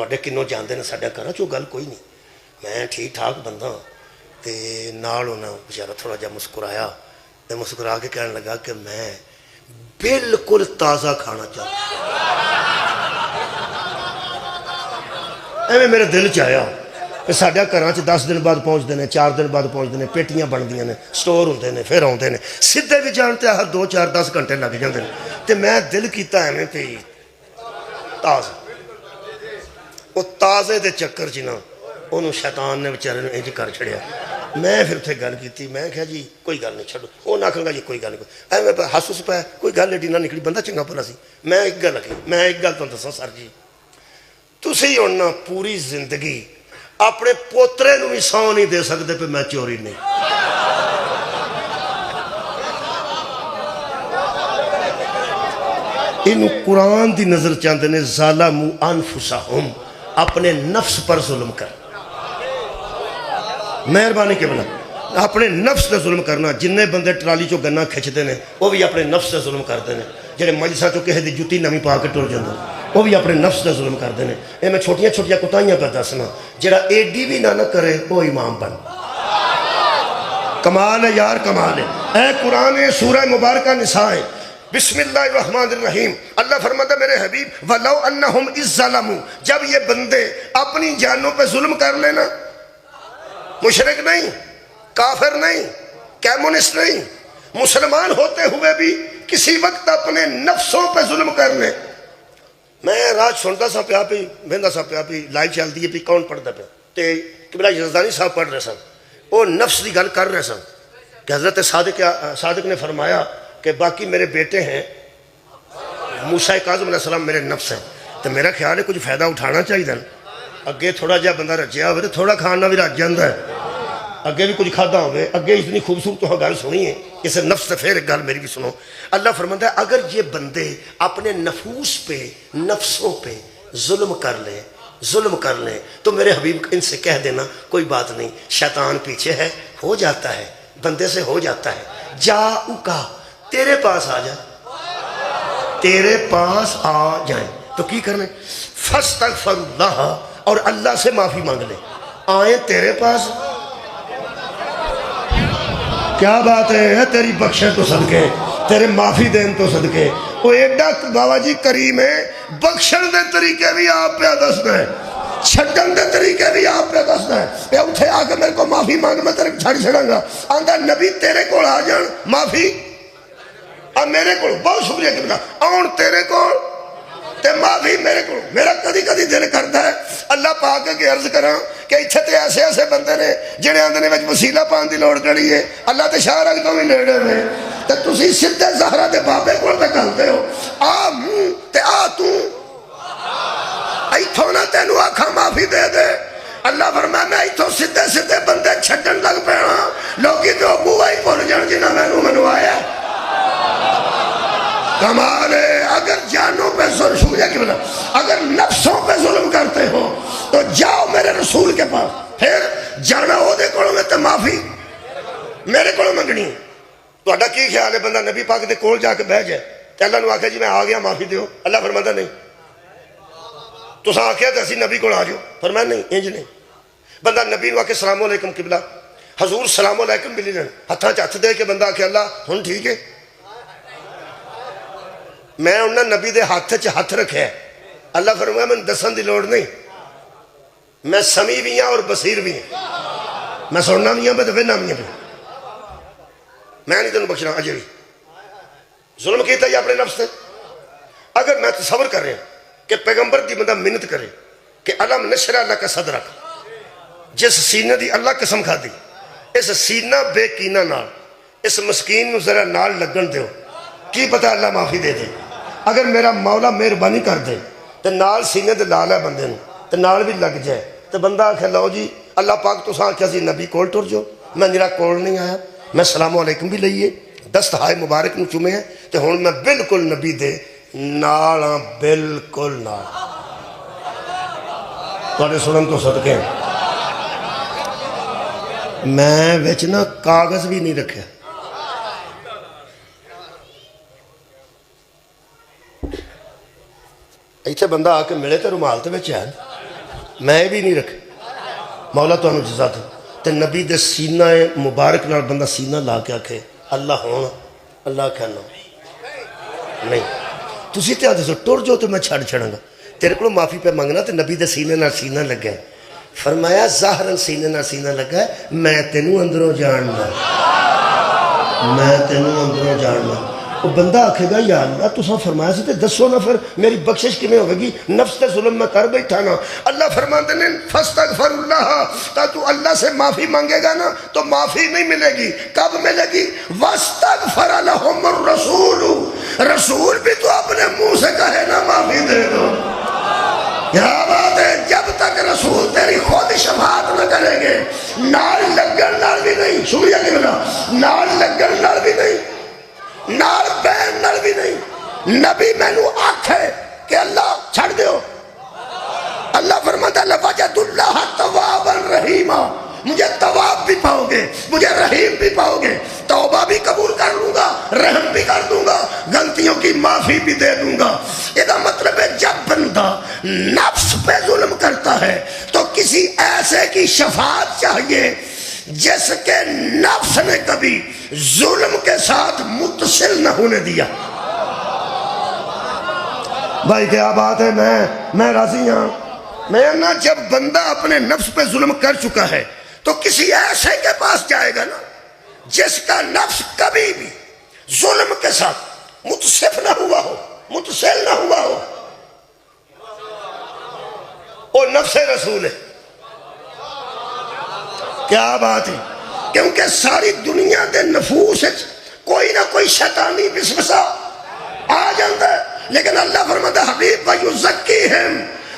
تے کنوں جانے ہیں سارے گھر چ گل کوئی نہیں میں ٹھیک ٹھاک بندہ تو نال انہیں بچارا تھوڑا جہا مسکرایا تو مسکرا کے کہنے لگا کہ میں بالکل تازہ کھانا چاہتا ایویں میرے دل چ آیا کہ سارے گھر 10 دن بعد پہنچتے ہیں 4 دن بعد پہنچتے ہیں پیٹیاں بنتی ہیں سٹور ہوتے ہیں پھر آتے ہیں سیدھے بھی جانتے ہر 2-4-10 گھنٹے لگ جاتے ہیں تو میں دل کیتا ایویں پہ تازہ وہ تازے دے چکر چ نا انہوں شیطان نے بیچارے نے انج کر چھڑیا میں پھر اتنے گل کی میں کہا جی کوئی گل نہیں چھڈو وہ نہ آکھاں گا جی کوئی گل نہیں ایویں ہس ہس پایا کوئی گل ایڈی نہ نکلی بندہ چنگا بھلا سی میں ایک گل آخی میں ایک گل تمہیں دساں سر جی تسی ہن نا پوری زندگی اپنے پوترے نو بھی سو نہیں دے سکتے پہ میں چوری نہیں انہوں قرآن دی نظر چاہتے ہیں ظالموا انفسہم اپنے نفس پر ظلم کر مہربانی کے بنا اپنے نفس سے ظلم کرنا جنہیں بندے ٹرالی چو گنا کھچتے ہیں وہ بھی اپنے نفس سے ظلم کرتے ہیں جڑے مجلساں چو کہے دی جتی نمی پا کے ٹر جاندے وہ بھی اپنے نفس سے ظلم کرتے ہیں یہ میں چھوٹیاں چھوٹیاں کتائیاں پہ دسنا جڑا ایڈی بھی نہ کرے وہ امام بن کمال ہے یار کمال ہے اے قرآن سورہ مبارکہ نساء بسم اللہ الرحمن الرحیم اللہ فرماتا ہے میرے حبیب وَلَوْ أَنَّهُمْ إِذْ ظَلَمُوا جب یہ بندے اپنی جانوں پہ ظلم کر لینا مشرک نہیں کافر نہیں کیمونسٹ نہیں مسلمان ہوتے ہوئے بھی کسی وقت اپنے نفسوں پہ ظلم کر لیں میں رات سنتا سا پیا پی بہندا سا پیا پی لائیو چل دی پی کون پڑھتا پیا تے قبلہ یزدانی صاحب پڑھ رہے سن وہ نفس دی گل کر رہے سن کہ حضرت صادق نے فرمایا کہ باقی میرے بیٹے ہیں موسیٰ کاظم علیہ السلام میرے نفس ہیں تو میرا خیال ہے کچھ فائدہ اٹھانا چاہیے اگے تھوڑا جہا بندہ رجیا ہوئے تو تھوڑا کھانا بھی رج جاتا ہے اگے بھی کچھ کھادا ہوئے اگے اتنی خوبصورت تو گل سنی ہے اسے نفس سے پھر ایک گل میری بھی سنو اللہ فرماتا ہے اگر یہ بندے اپنے نفوس پہ نفسوں پہ ظلم کر لیں تو میرے حبیب ان سے کہہ دینا کوئی بات نہیں شیطان پیچھے ہے ہو جاتا ہے بندے سے ہو جاتا ہے جاؤکا تیرے پاس آ جائے تیرے پاس آ جائیں تو کی کرنے فاستغفر اللہ اور اللہ سے معافی مانگ لیں آئیں تیرے پاس کیا بات ہے تیری بخشے تو صدقے تیرے معافی دین تو صدقے وہ ایڈا بابا جی کریم ہے بخشن دے طریقے بھی آپ پہ دسنا ہے چھٹن دے طریقے بھی آپ پہ دسنا ہے یہ اٹھے آ کے میرے کو معافی مانگ میں تیرے چھڑ چھڑاں گا آندہ نبی تیرے کو آ جان معافی اب میرے کو بہت شکریہ کہ بنا آن تیرے کو تے معافی میرے کو میرا کدی کدی دل کرتا ہے اللہ پاک کے عرض کراں کہ اتھے تے ایسے بندے نے جنہیں آندے نے وسیلہ پان دی لوڑ کری ہے اللہ تے شاہ رکھ تو بھی نیڑے میں تے تسی سدھے زہرہ دے بابے کو تکلتے ہو آ منہ تے آ تو ایتھوں نہ تینو آکھا معافی دے دے اللہ فرمایا میں ایتھوں سدھے بندے چھڈن لگ پینا لوگی تو ابو آئی پول جان جنہ منو آیا کمال ہے اگر جانوں پہ ظلم اگر نفسوں پہ ظلم کرتے ہو تو جاؤ میرے رسول کے پاس پھر جانا ہو دے کولوں میں تے معافی میرے کولوں منگنی تو اڈا کی خیال ہے بندہ نبی پاک دے کول جا کے بہ جائے تے اللہ نو آکھیا جی میں آ گیا معافی دیو، اللہ فرماتا نہیں تساں آکھیا تے اسی نبی کو آ جاؤ، فرمایا نہیں انج نہیں۔ بندہ نبی نو آکھے السلام علیکم قبلہ، حضور السلام علیکم بھی نہیں، ہتھاں چ ہتھ دے کے بندہ آکھے اللہ ہن ٹھیک ہے، میں انہاں نبی دے ہاتھ چ ہاتھ رکھے ہے، اللہ فرمایا میں دسن دی لوڑ نہیں، میں سمیع بھی ہاں اور بصیر بھی ہوں، میں سننا بھی ہوں میں دفعہ نام بھی ہوں، میں نہیں تینوں بخشنا اجے بھی ظلم کیتا یا اپنے نفس سے۔ اگر میں تصور کر رہا ہوں کہ پیغمبر دی بندہ منت کرے کہ علم نشرح اللہ کا صدرک، جس سینہ دی اللہ قسم کھا دی، اس سینہ بے کینہ نال اس مسکین نو ذرا نال لگن دیو، کی پتہ اللہ معافی دے دے۔ اگر میرا مولا مہربانی کر دے تو نال سینے دے لال ہے بندے نو تو نال بھی لگ جائے تو بندہ آکھے لو جی اللہ پاک تو ساں کیا سی نبی کول ٹر جو، میں میرا کول نہیں آیا، میں السلام علیکم بھی لئیے دست ہائے مبارک نو چومے ہیں تو ہون میں بالکل نبی دے نالاں بالکل نال توڑے سنن تو صدقے ہیں۔ میں ویچنا کاغذ بھی نہیں رکھے، ایتھے بندہ آ کے ملے تو رومال تے وچ ہے، میں بھی نہیں رکھے، مولا تو انہوں جزا دے تے نبی دے سینہ مبارک نال بندہ سینہ لا کے آکھے اللہ ہونا، اللہ کہنا نہیں، تسی تے آدھے سو ٹر جو تو میں چھڑ چھڑاں گا، تیرے کو معافی پہ مانگنا تے نبی دے سینے نال سینہ لگا ہے، فرمایا ظاہراً سینے نال سینہ لگا ہے، میں تینوں اندروں جاننا، میں تینوں اندروں جاننا۔ وہ بندہ آکھے گا یا اللہ تو ساں فرمایا سی تے دسو نا پھر میری بخشش کمیں ہوگی گی، نفس تے ظلم میں کر بیٹھا نا۔ اللہ فرماتے ہیں فاستغفر اللہ، تا تو اللہ سے معافی مانگے گا نا تو معافی نہیں ملے گی، کب ملے گی؟ واستغفر لہم الرسول، رسول بھی تو اپنے منہ سے کہے نا معافی دے دو۔ کیا بات ہے، جب تک رسول تیری خود شفاعت نہ کریں گے نال لگن نال بھی نہیں، شکریہ کہ بنا نال لگن نال بھی نہیں، نال بین نال بھی نہیں۔ نبی میں نو آکھے کہ اللہ چھڑ دیو، اللہ فرماتا لَوَجَدُ اللَّهَ تَوَّابًا رَحِيمًا، مجھے تواب بھی پاؤ گے، مجھے رحیم بھی پاؤ گے، توبہ بھی قبول کر لوں گا، رحم بھی کر دوں گا، غلطیوں کی معافی بھی دے دوں گا۔ یہ مطلب ہے جب بندہ نفس پہ ظلم کرتا ہے تو کسی ایسے کی شفاعت چاہیے جس کے نفس نے کبھی ظلم کے ساتھ متصل نہ ہونے دیا۔ بھائی کیا بات ہے، میں راضی ہوں، میں نہ جب بندہ اپنے نفس پہ ظلم کر چکا ہے تو کسی ایسے کے پاس جائے گا نا جس کا نفس کبھی بھی ظلم کے ساتھ متصف نہ ہوا ہو، متصل نہ ہوا ہو، وہ نفس رسول ہے۔ کیا بات ہے، کیونکہ ساری دنیا دے نفوس کوئی نہ کوئی شیطانی وسوسہ آ جاتا ہے، لیکن اللہ فرماتا ہے حبیب وَيُزَكِّيهِمْ،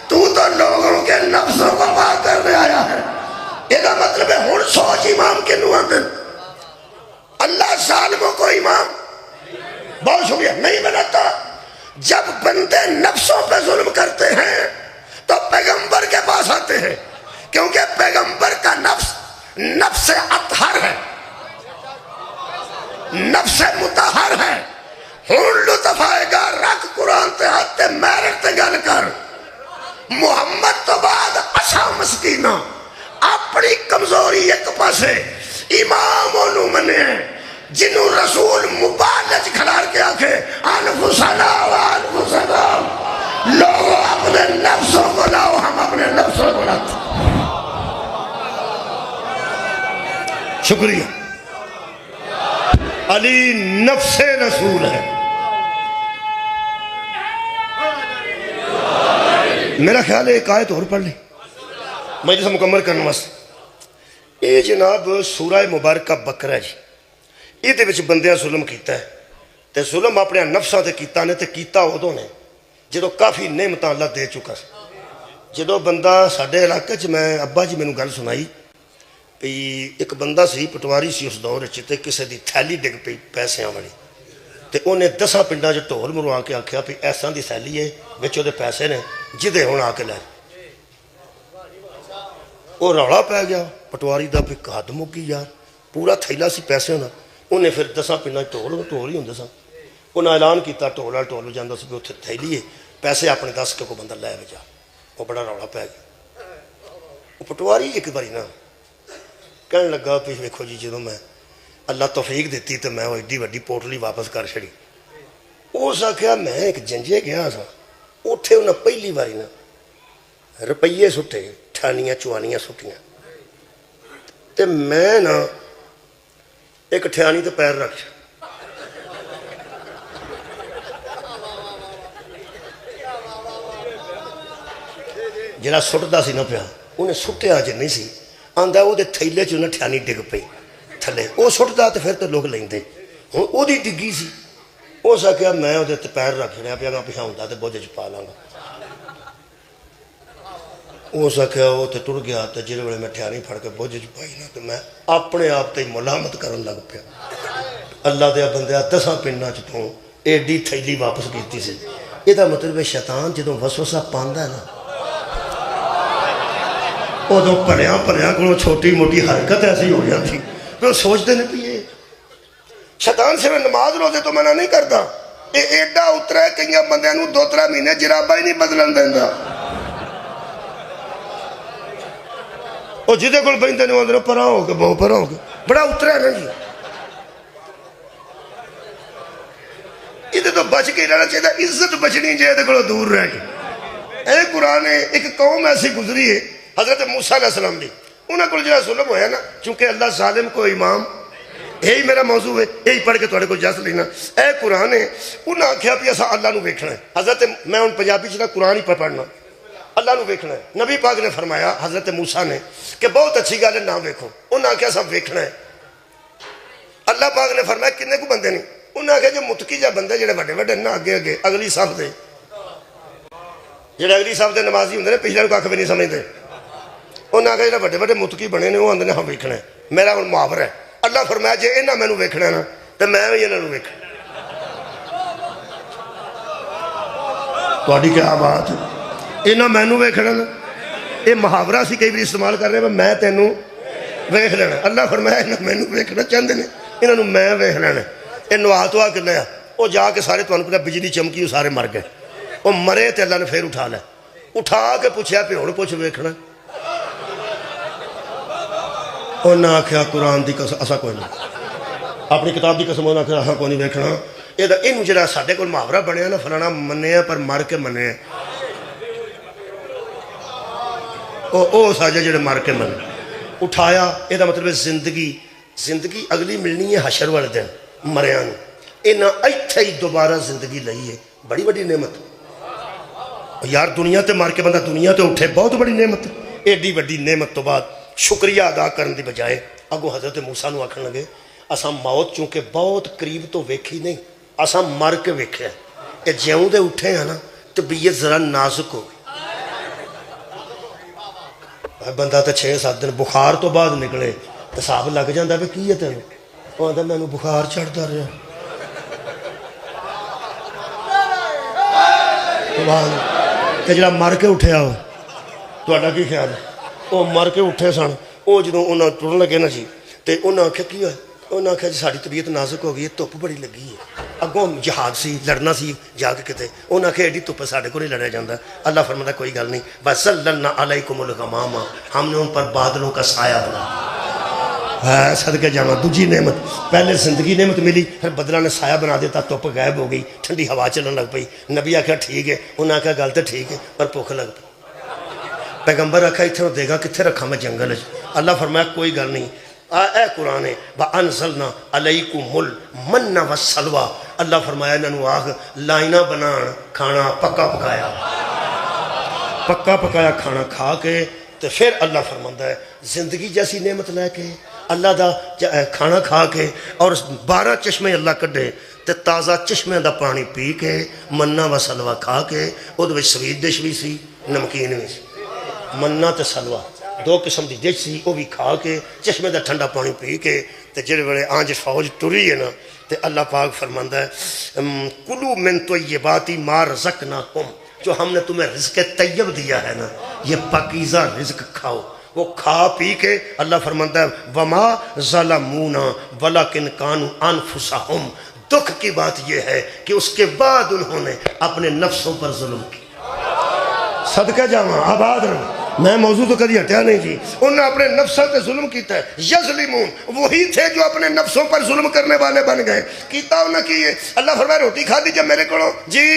تو لوگوں کے نفسوں کو پاک کرنے آیا ہے۔ یہ مطلب ہے ہن سوچ امام کے نو اندر اللہ ظالموں کو امام بہت شکریہ نہیں بناتا۔ جب بندے نفسوں پہ ظلم کرتے ہیں تو پیغمبر کے پاس آتے ہیں، کیونکہ پیغمبر کا نفس نفس اطہر ہے، نفس مطہر ہے۔ ہن لطف آئے گا رکھ قرآن تے ہاتھ میرٹ تے گل کر، محمد تو بعد اچھا مسکینہ اپنی کمزوری ایک پاسے امام انہوں منے ہیں جنہوں رسول مبالج کھلار کے آکھے انفسنا و انفسنا، لوگوں اپنے نفسوں کو لاؤ، ہم اپنے نفسوں کو لاتے۔ شکریہ، علی نفس رسول ہے۔ میرا خیال ہے ایک آیت اور پڑھ لیں میں جسے مکمل کرنا واسطے۔ یہ جناب سورہ مبارکہ بقرہ جی، یہ دے وچ بندیاں ظلم کیتا ہے تے ظلم اپنے نفساں تے کیتا نے تے کیتا ادوں نے جدو کافی نعمتاں اللہ دے چکا سی۔ جدو بندہ ساڈے علاقے چ میں ابا جی مینوں گل سنائی پی، ایک بندہ سی پٹواری سی اس دور تے کسے دی تھیلی ڈگ پئی پیسیاں والی تے انہیں 10 پنڈاں چ ڈھول مروا کے آکھیا پی ایساں دی تھیلی ہے وچ دے پیسے نے جدے ہن آ کے لے۔ وہ رولا پی گیا پٹواری دا پی قدم ہو گئی یار، پورا تھیلا سی پیسے ہونا، انہیں پھر 10 پنڈاں ڈھول ہی ہوندے سن، انہیں اعلان کیا ٹول والا ٹول جانا سی اتنے تھیلی ہے پیسے اپنے 10 کے کوئی بندہ لے جا وہ بڑا رولا پی گیا وہ پٹواری ایک باری نا کہنے لگا بھی ویکھو جی جدوں میں اللہ توفیق دیتی تو میں وہ ایڈی وڈی پوٹلی واپس کر چھڑی اس آخیا میں ایک جنجے گیا سا اتنے انہیں پہلی باری نا روپیے سٹے ٹھانیاں چوانیاں سٹیاں تے میں نا ایک ٹھیانی تے پیر رکھ جڑا سٹدا سی نا پیا انہیں سٹیا جی نہیں سی آندا وہ تھیلے چ انہیں ٹھیانی ڈگ پئی تھلے وہ سٹدا تو پھر تو لوگ لیندے ہوں وہ ڈگی سی اس آخیا میں وہ پیر رکھ لیا پیا میں پچھا ہوں تو بوجھ چ پا لاں گا اس آخیا وہ تو ٹر گیا تو جس ویلے میں ٹھیانی پھڑ کے بوجھ چ پائی نا تو میں اپنے آپ تے ملامت کرن لگ پیا اللہ دیا بندیا 10 پنڈاں چ تو ایڈی تھیلی واپس کیتی سی یہ مطلب ہے شیطان جدوں وسوسہ پاندا ہے نا ادو پڑیا پڑیا کو چھوٹی موٹی حرکت ایسی ہو جاتی پھر وہ سوچتے نہیں پیے شیطان صرف نماز روزے تو منع نہیں کرتا یہ ایڈا اترا ہے کئی بندے 2-3 مہینے جرابا ہی نہیں بدلن دینا وہ جہدے کول بہتے نہیں آدھے پرا ہو کے بہو پرا ہو کے بڑا اترا ہے نا جی یہ تو بچ کے رہنا چاہیے عزت بچنی چاہیے یہ کو دور رہ کے اے قرآن ہے ایک قوم ایسی گزری ہے حضرت موسیٰ علیہ السلام بھی انہوں کو جڑا ظلم ہویا نا چونکہ اللہ ظالم کو امام یہی میرا موضوع ہے یہی پڑھ کے تھوڑے کو جس لینا اے قرآن ہے انہوں نے آخیا بھی ایسا اللہ نو ویکھنا ہے حضرت میں ان پنجابی چ قرآن ہی پڑھنا اللہ نو ویکھنا ہے نبی پاک نے فرمایا حضرت موسیٰ نے کہ بہت اچھی گل ہے نہ ویکھو انہوں نے آخیا سب ویکھنا ہے اللہ پاک نے فرمایا کنے کو بندے نہیں انہوں نے آخیا جو متقی جا بندے جڑے بڑے بڑے نا اگے اگے اگلی صف دے جڑے اگلی صف دے نمازی ہوندے نے پچھلے کو کھ بھی نہیں سمجھتے انہوں نے آخیا جڑے بڑے بڑے متقی بنے نے وہ آدھے ہاں ویکھنا ہے میرا ہوں محاورہ ہے اللہ فرمایا جے انہاں مینوں ویکھنا ہے نا تو میں بھی انہاں نوں ویکھنا تہاڈی کیا بات ہے انہاں مینوں ویکھنا نا یہ محاورہ سی کئی بار استعمال کر رہے ہیں میں تینوں ویکھ لینا اللہ فرمایا انہاں مینوں ویکھنا چاہتے ہیں انہاں نوں میں ویکھ لینا یہ نوا تو کے لیا وہ جا کے سارے تمہیں پتا بجلی چمکی وہ سارے مر گئے وہ مرے تو اللہ نے پھر اٹھا لیا اٹھا کے پوچھا پہ ہوں پوچھ ویکھنا انہیں آخیا قرآن کی قسم اصا کوئی نہیں اپنی کتاب کی قسم انہیں آخیا ہاں کوئی نہیں ویکھنا یہ جڑا سارے کو محاورہ بنیا نا فلانا منیا پر مر کے منیا وہ ساجے جڑے مر کے من اٹھایا یہ مطلب زندگی اگلی ملنی ہے حشر والے دن مریا انہاں ایتھے ہی دوبارہ زندگی لئی ہے بڑی بڑی نعمت یار دنیا تے مار کے بندہ دنیا تے اٹھے بہت بڑی نعمت ایڈی بڑی نعمت تو بعد شکریہ ادا کرنے دی بجائے اگو حضرت موسیٰ نو آکھن لگے اساں موت چونکہ بہت قریب تو ویکھی نہیں اساں مر کے ویکھیا کہ جیوں دے اٹھے ہیں نا طبیعت ذرا نازک ہو گئی بندہ تے 6-7 دن بخار تو بعد نکلے تو صاحب لگ جاندہ پہ کی ہے تینوں وہ آدھا میں نے بخار چڑھتا رہا کہ جڑا مر کے اٹھیا ہو تو کی خیال ہے وہ مر کے اٹھے سن وہ جدوں انہوں ٹرن لگے نا جی تو انہوں نے آخیا کی ہوئے انہوں نے آخیا جی ساری طبیعت نازک ہو گئی ہے دھوپ بڑی لگی ہے اگوں جہاد سی لڑنا سی جا کے کتے انہوں نے آخیا ایڈی دھوپ ساڈے کو نہیں لڑیا جاتا اللہ فرماتا کوئی گل نہیں وَسَلَّلْنَا عَلَيْكُمُ الْغَمَامَ ہم نے ان پر بادلوں کا سایہ بنا صدقے جانا دوجی نعمت پہلے زندگی نعمت ملی پھر بدلہ نے سایہ بنا دیتا دھوپ غائب ہو گئی ٹھنڈی ہوا چلن لگ پئی نبی آخیا ٹھیک ہے انہوں نے آخیا گل تو ٹھیک ہے پر بھوک لگ پئی پیغمبر آخیا اتنے دے گا کتنے رکھا میں جنگل اللہ فرمایا کوئی گل نہیں اے قرآن ہے وَأَنزَلْنَا عَلَيْكُمُ الْمَنَّ وَالسَّلْوَىٰ اللہ فرمایا انہوں آخ لائنہ بنان کھانا پکا پکایا کھانا کھا کے تو پھر اللہ فرماتا ہے زندگی جیسی نعمت لے کے اللہ دا کھانا کھا کے اور 12 چشمے اللہ کڈے تے تازہ چشمے دا پانی پی کے منہ و سلوہ کھا کے وہ سویت ڈش بھی سی نمکین بھی سی منہ تے سلوہ 2 قسم دی ڈش سی وہ بھی کھا کے چشمے دا ٹھنڈا پانی پی کے تے جڑے بڑے آنج فوج ٹری ہے نا تے اللہ پاک فرماندا ہے کلو من طیبات ما رزقناکم جو ہم نے تمہیں رزق طیب دیا ہے نا یہ پاکیزہ رزق کھاؤ وہ کھا پی کے اللہ فرماندا ہے وما ظلمونا ولکن کانوا انفسہم دکھ کی بات یہ ہے کہ اس کے بعد انہوں نے اپنے نفسوں پر ظلم کیا۔ صدقہ جاواں آباد رہو، میں موضوع تو کدی ہٹیا نہیں جی۔ انہوں نے اپنے نفسوں پہ ظلم کیتا ہے۔ یظلمون وہی تھے جو اپنے نفسوں پر ظلم کرنے والے بن گئے۔ کیتا انہوں نے کیے، اللہ فرمائے روٹی کھا دی جب میرے کو جی،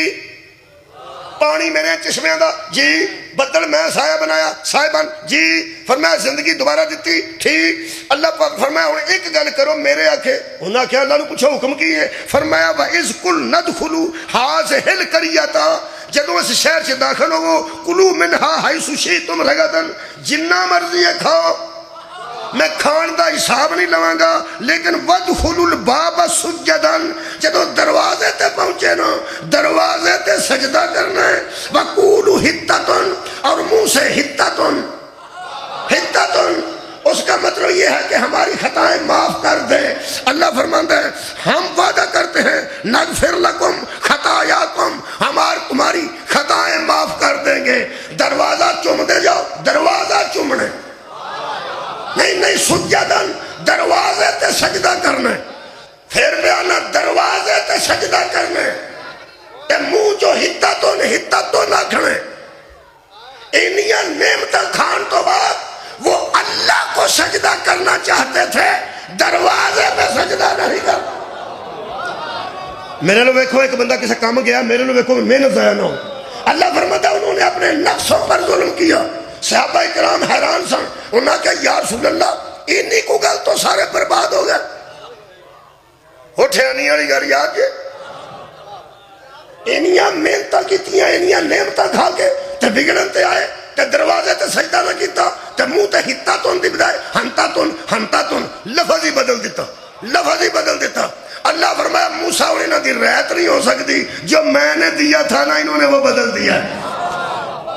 پانی میرے چشمے دا جی، بدل میں سایہ بنایا سایہ بن جی، فرمایا زندگی دوبارہ دیتی ٹھیک۔ اللہ فرمایا ہوں ایک گل کرو میرے آکھے، انہوں نے کیا اللہ نے پوچھا حکم کی ہے، فرمایا وَإِذْ قُلْ نَدْخُلُوا هَٰذِهِ الْقَرْيَةَ جدو اس شہر سے داخل ہو کُلُوا مِنْهَا حَيْثُ شِئْتُمْ رَغَدًا جنہ مرضی ہے کھاؤ، میں کھان دا حساب نہیں لواں گا، لیکن وَادْخُلُوا الْبَابَ سُجَّدًا جدو دروازے تے پہنچے نا دروازے تے سجدہ کرنا ہے، وَقُولُوا حِطَّةٌ اور منہ سے حِطَّةٌ حِطَّةٌ اس کا مطلب یہ ہے کہ ہماری خطائیں معاف کر دے۔ اللہ فرماتا ہے ہم وعدہ کرتے ہیں نغفر لکم خطایاکم، تمہاری خطائیں معاف کر دیں گے۔ دروازہ چوم دے جاؤ، دروازہ چومنے نہیں سجدن دروازے تے سجدہ کرنا، پھر بیانا دروازے تے سجدہ کرنا، تے منہ جو حِطَّةٌ آکھنے۔ انہیاں نعمتہ کھان تو بعد وہ اللہ کو سجدہ کرنا چاہتے تھے، دروازے پہ سجدہ نہیں کرنا۔ میرے لوگ دیکھو ایک بندہ کسی کام گیا، میرے لوگ دیکھو محنت ضائع نہ ہو۔ اللہ فرماتا ہے انہوں نے اپنے نفسوں پر ظلم کیا۔ صحابہ کرام حیران سن، انہوں نے کہا یا رسول اللہ انہی کو گل تو سارے برباد ہو گئے۔ اٹھے نہیں والی گھر یاد جے، انہیاں محنتاں کیتیاں، انہیاں نعمتاں کھا کے تے بگڑن تے آئے تے دروازے تے سجدہ نہ کیتا تے منہ تے حِطَّةٌ دی بدائے ہنتاتن لفظ ہی بدل دیتا، لفظ ہی بدل دیتا۔ اللہ فرمایا موسیٰ اور انہوں دی رعایت نہیں ہو سکتی، جو میں نے دیا تھا نا انہوں نے وہ بدل دیا ہے۔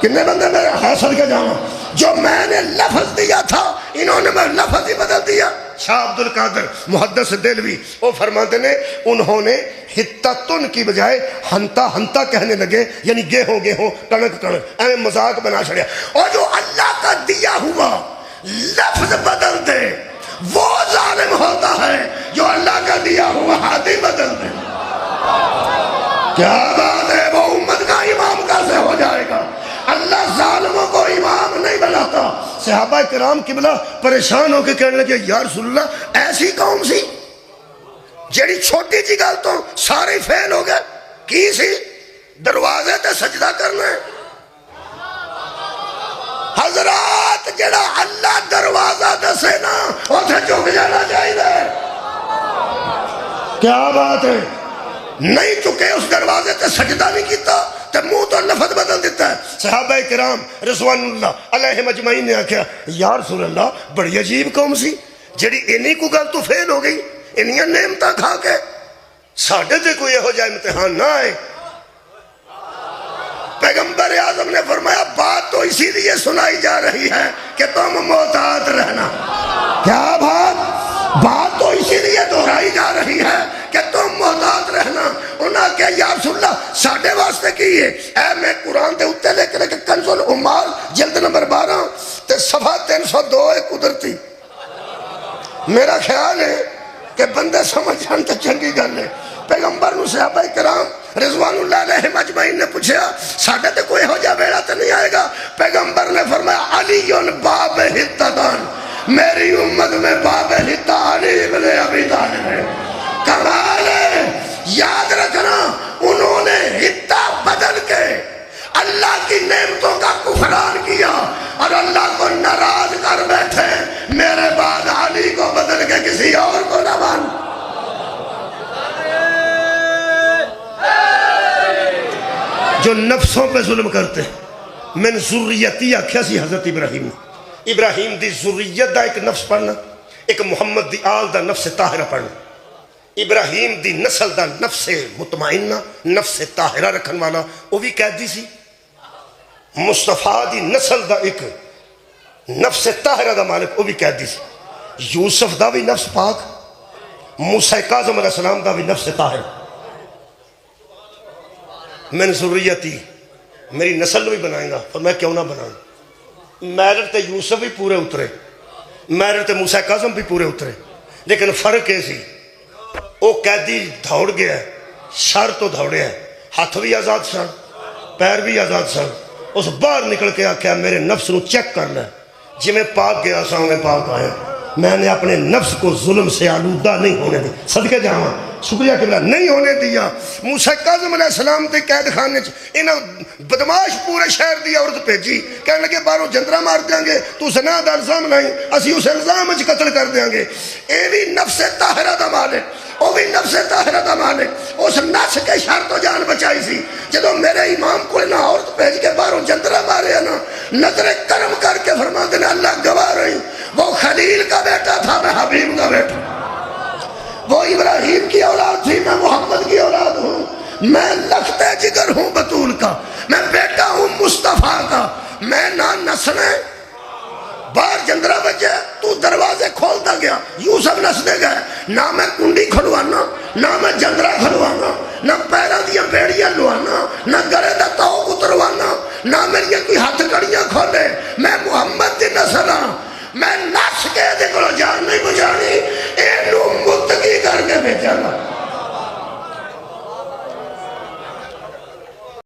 کتنے بندے میرے حاصل کے جانا، جو میں نے لفظ دیا تھا انہوں نے میں لفظ ہی بدل دیا۔ شاہ عبد القادر محدث دہلوی وہ فرماتے نے انہوں نے حِطَّةٌ کی بجائے ہنتا کہنے لگے، یعنی گیہوں کنک ایویں مذاق بنا چھڑیا۔ اور جو اللہ کا دیا ہوا لفظ بدل دے وہ ظالم ہوتا ہے، جو اللہ کا دیا ہوا ہادی بدل دے۔ کیا بات ہے، وہ امت کا امام کیسے ہو جائے گا؟ اللہ ظالموں کو امام نہیں بناتا۔ صحابہ کرام قبلہ پریشان ہو کے کہنے لگے یا رسول اللہ ایسی قوم سی جیڑی چھوٹی جی گل تو سارے فیل ہو گئے، کی سی؟ دروازے تے سجدہ کرنا ہے۔ حضرات جڑا اللہ دروازہ دسے نا اتھے چک جانا چاہیے۔ کیا بات ہے، نہیں چکے اس دروازے تے سجدہ نہیں کیتا تے منہ تو لفظ بدل دیتا ہے۔ صحابہ کرام رضوان اللہ علیہم اجمعین نے آکھیا یا رسول اللہ بڑی عجیب قوم سی جڑی انہی کو گل تو فیل ہو گئی، انہیاں نعمتاں کھا کے، ساڈے تے کوئی یہو جہا امتحان نہ آئے۔ پیغمبر اعظم نے فرمایا بات تو اسی لیے سنائی جا رہی ہے کہ تم محتاط رہنا۔ کیا بات تو اسی لیے دہرائی جا رہی ہے کہ تم محتاط رہنا۔ انہوں نے کہا یا رسول اللہ ساڈے واسطے کی ہے؟ اے میں قرآن دے اتے لے کے کنز العمال جلد نمبر 12 تے صفحہ 302 ہے قدرتی۔ میرا خیال ہے کہ بندے سمجھ جان تو چنگی گل ہے۔ پیغمبر نو صحابہ کرام رضوان اللہ علیہ مجمعین نے پوچھا ساڈے تے کوئی ہو جا بیڑا تے نہیں آئے گا؟ پیغمبر نے فرمایا علی باب حِطَّةٌ، میری امت میں باب حِطَّہ علی ابن ابی طالب ہے۔ کمال ہے، یاد رکھنا انہوں نے حِطَّہ بدل کے اللہ کی نعمتوں کا کفران کیا اور اللہ کو ناراض کر بیٹھے، میرے بعد علی کو بدل کے کسی اور کو نہ مان۔ جو نفسوں پہ ظلم کرتے من ذریتی آکھیا سی حضرت ابراہیم دی ذریت دا ایک نفس پڑھنا، ایک محمد دی آل دا نفس طاہرہ پڑھنا۔ ابراہیم دی نسل دا نفس مطمئنہ نفس طاہرہ رکھن والا وہ بھی قیدی سی، مصطفیٰ دی نسل دا ایک نفس طاہرہ دا مالک وہ بھی قیدی سی، یوسف دا بھی نفس پاک، موسیٰ کاظم علیہ السلام دا بھی نفس طاہرہ۔ من ذریتی میری نسل بھی بنائیں گا، اور میں کیوں نہ بناؤں؟ میرر تے یوسف بھی پورے اترے، میرر تے موسیٰ کاظم بھی پورے اترے، لیکن فرق ایسی وہ قیدی دوڑ گیا، شر تو دوڑیا، ہاتھ بھی آزاد سن، پیر بھی آزاد سن. اس باہر نکل کے آخیا میرے نفس نو چیک کرنا، جی میں پاک گیا سا میں پاک آیا. میں نے اپنے نفس کو ظلم سے آلودہ نہیں ہونے دی، صدقے جاواں شکریہ قبلہ نہیں ہونے دیا. موسیٰ کاظم علیہ السلام تے قید خانے انہاں بدماش پورے شہر دی عورت بھیجی، کہنے لگے باہروں جندرا مار دیاں گے، تو زنا دا الزام لائیں، اسی اس الزام وچ قتل کر دیاں گے. اے بھی نفس طاہرہ دا مالک، وہ بھی نفس طاہرہ دا مالک، اس نفس کے شر تو جان بچائی سی. جدو میرے امام کو نہ عورت بھیج کے باہروں جندرا مارے نا، نظر کرم کر کے فرما دینا اللہ گواہ رہی، وہ خلیل کا بیٹا تھا میں حبیب کا بیٹا، وہ ابراہیم کی اولاد تھی میں محمد کی اولاد ہوں، میں لختے جگر ہوں بطول کا، میں بیٹا ہوں مصطفیٰ کا. میں نہ نسنے باہر جندرا بچے تو دروازے کھولتا گیا، یوسف نسنے گئے، نہ میں کنڈی کھلوانا، نہ میں جندرا کھلوانا، نہ پیرا دیا بیڑیاں لوانا، نہ گرے دا تاؤ اتروانا، نہ میری کوئی ہاتھ کڑیاں کھولے. میں محمد دی نسل ہاں، میں نس کے دے کو جان نہیں بجانی، اینو متقی کر کے بھیجا گا.